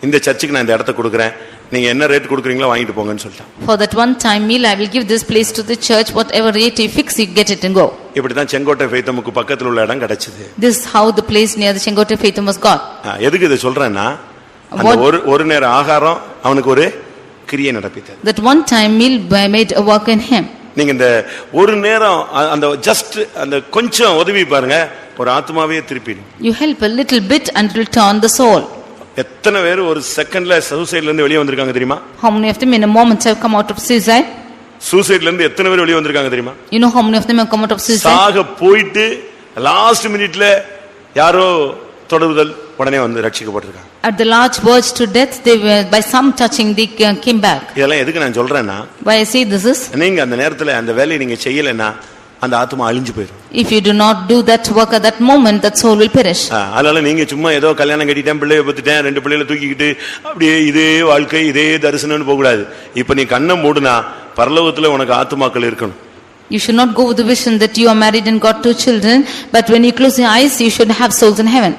இந்த சர்ச்சுக்கு நான் இந்த இடத்தை கொடுக்கிறேன், நீங்க என்ன ரேட் கொடுக்குறீங்களோ வாங்கிட்டு போங்கன்னு சொல்லிட்டான். For that one time meal I will give this place to the church, whatever rate you fix you get it and go. இப்படி தான் செங்கோட்டை ஃபெய்தமுக்கு பக்கத்துல உள்ள இடம் கிடைச்சது. This is how the place near the Chengote Faitham was got. எதுக்கு இத சொல்றேன்னா, அந்த ஒரு நேர ஆகாரம் அவனுக்கு ஒரு கிரியை நடப்பித்தது. That one time meal made a work in him. நீங்க இந்த ஒரு நேரம் அந்த ஜஸ்ட் அந்த கொஞ்சம் உதவி பாருங்க, ஒரு ஆத்மாவே திருப்பிடும். You help a little bit and it will turn the soul. எத்தனை பேர் ஒரு செகண்ட்ல சூசைட்ல இருந்து வெளிய வந்திருக்காங்க தெரியுமா? How many of them in a moment have come out of suicide? சூசைட்ல இருந்து எத்தனை பேர் வெளிய வந்திருக்காங்க தெரியுமா? You know how many of them have come out of suicide? சாக போயிட்டு லாஸ்ட் மினிட்ல யாரோ தொடர்புதல் உடனே வந்து ரட்சிக்கப்பட்டிருக்காங்க. At the large verge to death, they were by some touching they came back. இதெல்லாம் எதுக்கு நான் சொல்றேன்னா, why I say this is, நீங்க அந்த நேரத்துல அந்த வேலையை நீங்க செய்யலன்னா அந்த ஆத்மா அழிஞ்சு போயிடும். If you do not do that work at that moment, that soul will perish. அதனால நீங்க சும்மா ஏதோ கல்யாணம் கட்டிட்டேன், பிள்ளைய பத்திட்டேன், 2 பிள்ளைகளை தூக்கிக்கிட்டு அப்படியே இதே வாழ்க்கை இதே தரிசனம்னு போக கூடாது. இப்ப நீ கண்ணை மூடுனா பரலோகத்துல உனக்கு ஆத்துமாக்கள் இருக்கணும். You should not go with the vision that you are married and got 2 children, but when you close your eyes, you should have souls in heaven.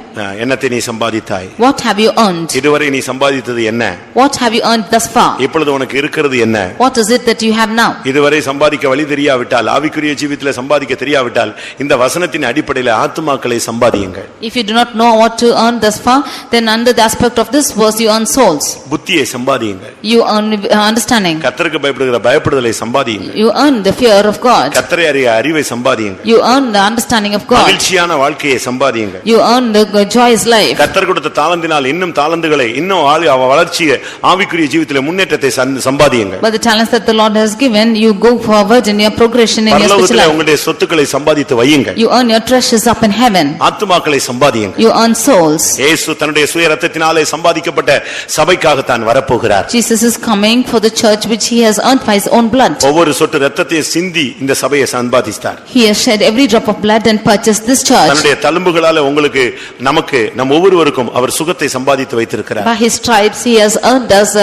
என்னத்தை நீ சம்பாதித்தாய்? What have you earned? இதுவரை நீ சம்பாதித்தது என்ன? What have you earned thus far? இப்பொழுது உனக்கு இருக்கிறது என்ன? What is it that you have now? இதுவரை சம்பாதிக்க வழி தெரியாவிட்டால், ஆவிக்குரிய ஜீவிதத்திலே சம்பாதிக்க தெரியாவிட்டால், இந்த வசனத்தின் அடிப்படையில் ஆத்துமாக்களை சம்பாதியுங்கள். If you do not know what to earn thus far, then under the aspect of this verse you earn souls. புத்தியை சம்பாதியுங்கள். You earn understanding. கர்த்தருக்கு பயப்படுகிற பயப்படுதலை சம்பாதியுங்கள். You earn the fear of God. கர்த்தரை அறிய அறிவை சம்பாதியுங்கள். You earn the understanding of God. மகிழ்ச்சியான வாழ்க்கையை சம்பாதியுங்கள். You earn the joyous life. கர்த்தர் கொடுத்த தாளந்தினால் இன்னும் தாளந்துகளை, இன்னும் வளர்ச்சியை, ஆவிக்குரிய ஜீவிதத்திலே முன்னேற்றத்தை சம்பாதியுங்கள். By the talents that the Lord has given, you go forward in your progression in your spiritual life. உங்களுடைய சொத்துக்களை சம்பாதித்து வையுங்கள். You earn your treasures up in heaven. ஆத்துமாக்களை சம்பாதியுங்கள். You earn souls. இயேசு தன்னுடைய சுய இரத்தத்தினாலே சம்பாதிக்கப்பட்ட சபைக்காக தான் வரப்போகிறார். Jesus is coming for the church which he has earned by his own blood. ஒவ்வொரு சொட்டு இரத்தத்தையும் சிந்தி இந்த சபையை சம்பாதித்தார். He has shed every drop of blood and purchased this church. தன்னுடைய தழும்புகளால உங்களுக்கு, நமக்கு, நம் ஒவ்வொருவருக்கும் அவர் சுகத்தை சம்பாதித்து வைத்திருக்கிறார். By his stripes he has earned us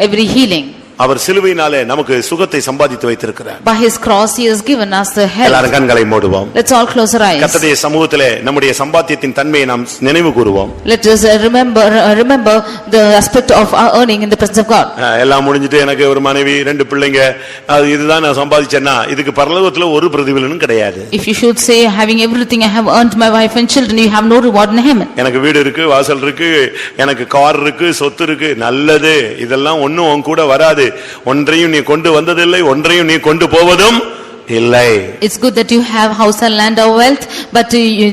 every healing. அவர் சிலுவையினாலே நமக்கு சுகத்தை சம்பாதித்து வைத்திருக்கிறார். By his cross he has given us the health. எல்லாரும் கண்களை மூடுவோம். Let's all close our eyes. கர்த்தருடைய சமூகத்திலே நம்முடைய சம்பாத்தியத்தின் தன்மையை நாம் நினைவு கூறுவோம். Let us remember the aspect of our earning in the presence of God. எல்லாம் முடிஞ்சிட்டு எனக்கு ஒரு மனைவி, 2 பிள்ளைங்க, இதுதான் நான் சம்பாதிச்சேன்னா இதுக்கு பரலோகத்துல ஒரு பிரதிபலனும் கிடையாது. If you should say having everything I have earned, my wife and children, you have no reward in heaven. எனக்கு வீடு இருக்கு, வாசல் இருக்கு, எனக்கு கார் இருக்கு, சொத்து இருக்கு, நல்லது, இதெல்லாம் ஒண்ணும் உன் கூட வராது. ஒன்றையும் நீ கொண்டு வந்ததில்லை, ஒன்றையும் நீ கொண்டு போவதும் இல்லை. It's good that you have house and land or wealth, but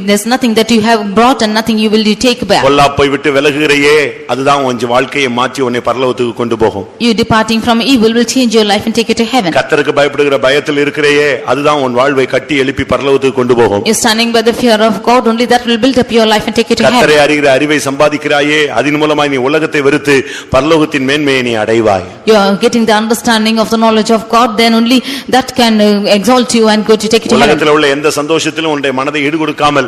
there's nothing that you have brought and nothing you will take back. பொல்லாப்பை விட்டு விலகுகிறையே, அதுதான் உன் வாழ்க்கையை மாற்றி உன்னை பரலோகத்துக்கு கொண்டு போகும். You departing from evil will change your life and take you to heaven. கர்த்தருக்கு பயப்படுகிற பயத்தில் இருக்கிறையே, அதுதான் உன் வாழ்வை கட்டி எழுப்பி பரலோகத்துக்கு கொண்டு போகும். You're standing by the fear of God, only that will build up your life and take you to heaven. கர்த்தரை அறிகிற அறிவை சம்பாதிக்கிறாயே, அதன் மூலமாய் நீ உலகத்தை வெறுத்து பரலோகத்தின் மேன்மையை நீ அடைவாய். You are getting the understanding of the knowledge of God, then only that can exalt you and go to take it to heaven. உலகத்தில் உள்ள எந்த சந்தோஷத்திலும் உன்னுடைய மனதை ஈடுகொடுக்காமல்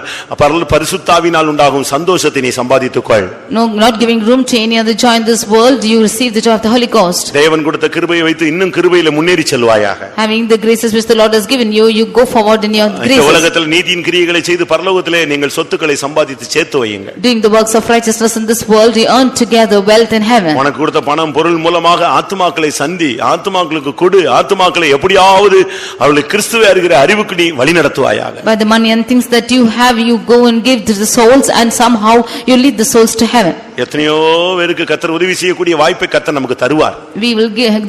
பரிசுத்தாவினால் உண்டாகும் சந்தோஷத்தை நீ சம்பாதித்துக்கொள். No, not giving room to any other joy in this world, you receive the joy of the Holy Ghost. தேவன் கொடுத்த கிருபையை வைத்து இன்னும் கிருபையிலே முன்னேறி செல்வாயாக. Having the graces which the Lord has given you, you go forward in your graces. இந்த உலகத்தில் நீதியின் கிரியைகளை செய்து பரலோகத்திலே நீங்கள் சொத்துக்களை சம்பாதித்து சேர்த்து வையுங்கள். Doing the works of righteousness in this world, you earn together wealth in heaven. உனக்கு கொடுத்த பணம் பொருள் மூலமாக ஆத்துமாக்களை சந்தி, ஆத்துமாக்களுக்கு கொடு, ஆத்துமாக்களை எப்படியாவது அவளை கிறிஸ்துவை அறிகிற அறிவுக்கு நீ வழி நடத்துவாயாக. By the money and things that you have, you go and give to the souls, and somehow you lead the souls to heaven. எத்தனையோ பேருக்கு கர்த்தர் உதவி செய்யக்கூடிய வாய்ப்பை கர்த்தர் நமக்கு தருவார்.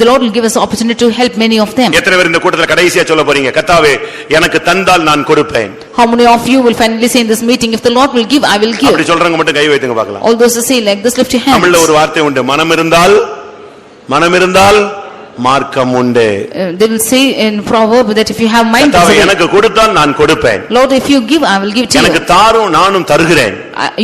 The Lord will give us opportunity to help many of them. எத்தனை பேர் இந்த கூட்டத்துல கடைசியா சொல்ல போறீங்க, கர்த்தாவே எனக்கு தந்தால் நான் கொடுப்பேன்? How many of you will finally say in this meeting, if the Lord will give, I will give? அப்படி சொல்றவங்க மட்டும் கை வைத்துங்க பார்க்கலாம். All those who say like this, lift your hands. தமிழ்ல ஒரு வார்த்தை உண்டு, மனம் இருந்தால் மார்க்கம் உண்டு. They will say in proverb that if you have mind, எனக்கு கொடுத்தால் நான் கொடுப்பேன். Lord, if you give, I will give to you. எனக்கு தாரும் நானும் தருகிறேன்.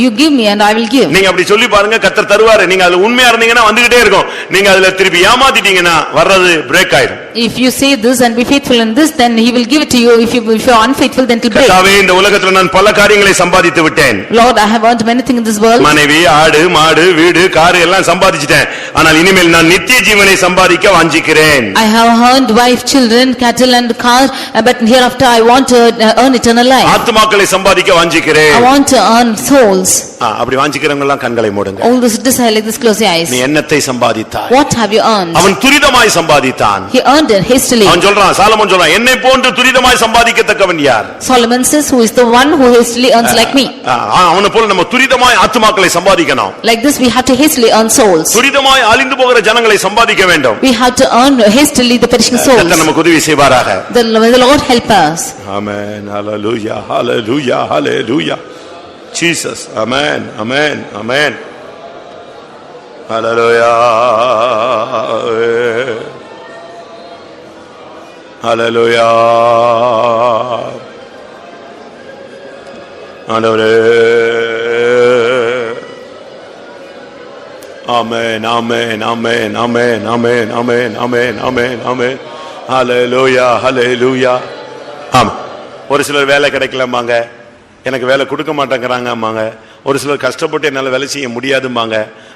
You give me and I will give. நீங்க அப்படி சொல்லி பாருங்க, கர்த்தர் தருவாரு. நீங்க அதுல உண்மையா இருந்தீங்கன்னா வந்துட்டே இருக்கும். நீங்க அதுல திருப்பி ஏமாத்திட்டீங்கன்னா வர்றது பிரேக் ஆயிடும். If you say this and be faithful in this, then he will give it to you. If you are unfaithful, then it will break. கர்த்தாவே, இந்த உலகத்துல நான் பல காரியங்களை சம்பாதித்து விட்டேன். Lord, I have earned many things in this world. மனைவி, ஆடு, மாடு, வீடு, கார் எல்லாம் சம்பாதிச்சிட்டேன். ஆனால் இனிமேல் நான் நித்திய ஜீவனை சம்பாதிக்க வாஞ்சிக்கிறேன். I have earned wife, children, cattle and car, but hereafter I want to earn eternal life. ஆத்துமாக்களை சம்பாதிக்க வாஞ்சிக்கிறேன். I want to earn souls. அப்படி வாஞ்சிக்கிறவங்க எல்லாம் கண்களை மூடுங்க. All those desire like this, close your eyes. நீ என்னத்தை சம்பாதித்தாய்? What have you earned? அவன் துரிதமாய் சம்பாதித்தான். He earned it hastily. அவன் சொல்றான், சாலமோன் சொல்றான், என்னை போன்று துரிதமாய் சம்பாதிக்கத்தக்கவன் யார்? Solomon says, who is the one who hastily earns like me? அவனை போல நம்ம துரிதமாய் ஆத்துமாக்களை சம்பாதிக்கணும். Like this we have to hastily earn souls. துரிதமாய் அழிந்து போகிற ஜனங்களை சம்பாதிக்க வேண்டும். We have to earn hastily the perishing souls. கர்த்தர் நமக்கு உதவி செய்வாராக. The Lord help us. Amen. Hallelujah. Hallelujah. Hallelujah. Jesus. Amen. Amen. Amen. Hallelujah. Hallelujah. Amen. Amen. Amen. Amen. Amen. Amen. Amen. Amen. Amen. Hallelujah. Hallelujah. Amen. ஒரு சிலர் வேலை கிடைக்கலம்பாங்க, எனக்கு வேலை கொடுக்க மாட்டேங்கிறாங்கம்பாங்க. ஒரு சிலர் கஷ்டப்பட்டு என்னால வேலை செய்ய முடியாதும்பாங்க.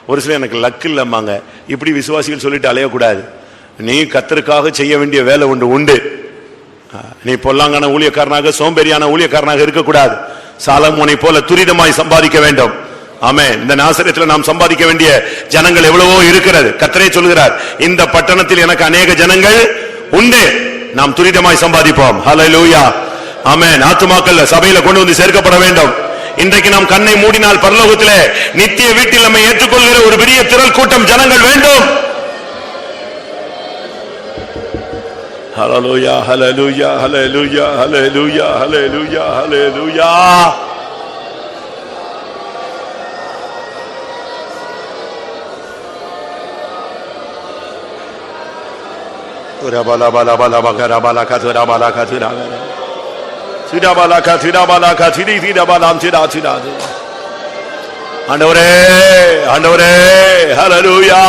ஒரு சிலர் எனக்கு லக் இல்லம்பாங்க. இப்படி விசுவாசிகள் சொல்லிட்டு அலையக்கூடாது. நீ கர்த்தருக்காக செய்ய வேண்டிய வேலை உண்டு. நீ பொல்லாங்கான ஊழியக்காரனாக சோம்பேறியான ஊழியக்காரனாக இருக்கக்கூடாது. சாலமோனை போல துரிதமாய் சம்பாதிக்க வேண்டும். ஆமென். இந்த நாசரேத்துல நாம் சம்பாதிக்க வேண்டிய ஜனங்கள் எவ்வளவோ இருக்கிறது. கர்த்தரே சொல்கிறார், இந்த பட்டணத்தில் எனக்கு அநேக ஜனங்கள் உண்டு, நாம் துரிதமாய் சம்பாதிப்போம். ஹல்லேலூயா. ஆமென். ஆத்துமாக்கள் சபையில கொண்டு வந்து சேர்க்கப்பட வேண்டும். இன்றைக்கு நாம் கண்ணை மூடினால் பரலோகத்திலே நித்திய வீட்டில் நம்மை ஏற்றுக்கொள்கிற ஒரு பெரிய திரள் கூட்டம் ஜனங்கள் வேண்டும். ஹல்லேலூயா, ஹல்லேலூயா, ஹல்லேலூயா, ஹல்லேலூயா, ஹல்லேலூயா, ஹல்லேலூயா. ஆண்டவரே, ஆண்டவரே, ஹல்லேலூயா.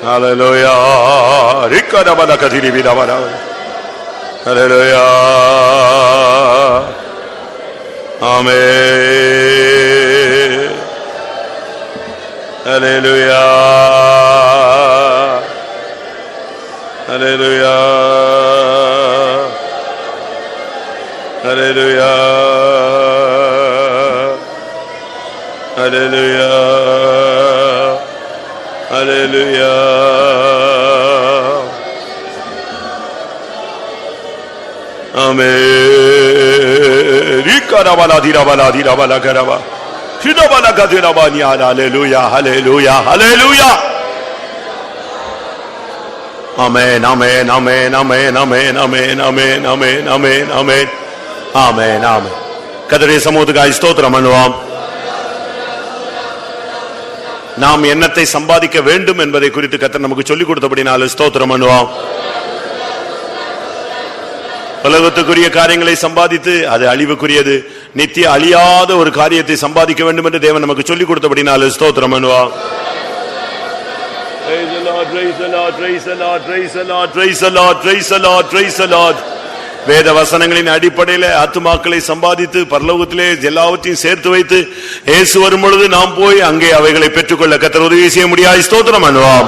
Hallelujah. Rikada bala kadiri bida bala. Hallelujah. Amen. Hallelujah. Hallelujah. Hallelujah. Hallelujah. Hallelujah. Amen. Rikara bala dira bala karaba. Shida bala kadira bani. Hallelujah. Hallelujah. Hallelujah. Amen. Amen. Amen. Amen. Amen. Amen. Amen. Amen. Amen. Amen. Amen. Amen. கர்த்தருடைய சமூகத்துக்காய் ஸ்தோத்திரம் பண்ணுவோம். நாம் என்னத்தை சம்பாதிக்க வேண்டும் என்பதை குறித்து கர்த்தர் நமக்கு சொல்லிக் கொடுத்தபடினால ஸ்தோத்திரம் பண்ணுவோம். உலகத்துக்குரிய காரியங்களை சம்பாதித்து அது அழிவுக்குரியது, நித்திய அழியாத ஒரு காரியத்தை சம்பாதிக்க வேண்டும் என்று தேவன் நமக்கு சொல்லிக் கொடுத்தபடினால ஸ்தோத்திரம் பண்ணுவோம். Praise the Lord, praise the Lord, praise the Lord, praise the Lord, praise the Lord, praise the Lord, praise the Lord. வேத வசனங்களின் அடிப்படையில் ஆத்துமாக்களை சம்பாதித்து பரலோகத்திலே எல்லாவற்றையும் சேர்த்து வைத்து இயேசு வரும் பொழுது நாம் போய் அங்கே அவைகளை பெற்றுக்கொள்ள கர்த்தர் உதவி செய்ய முடியாது. ஸ்தோத்திரம் பண்ணுவோம்.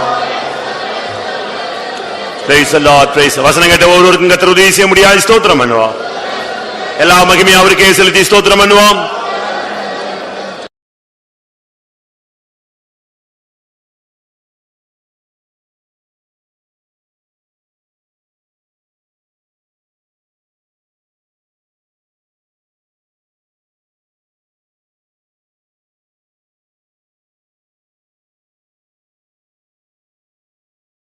Praise the Lord, praise. வசனம் கேட்ட ஒவ்வொருவருக்கும் கர்த்தர் உதவி செய்ய முடியாது. ஸ்தோத்திரம் பண்ணுவோம். எல்லா மகிமையும் அவருக்கே செலுத்தி ஸ்தோத்திரம் பண்ணுவோம்.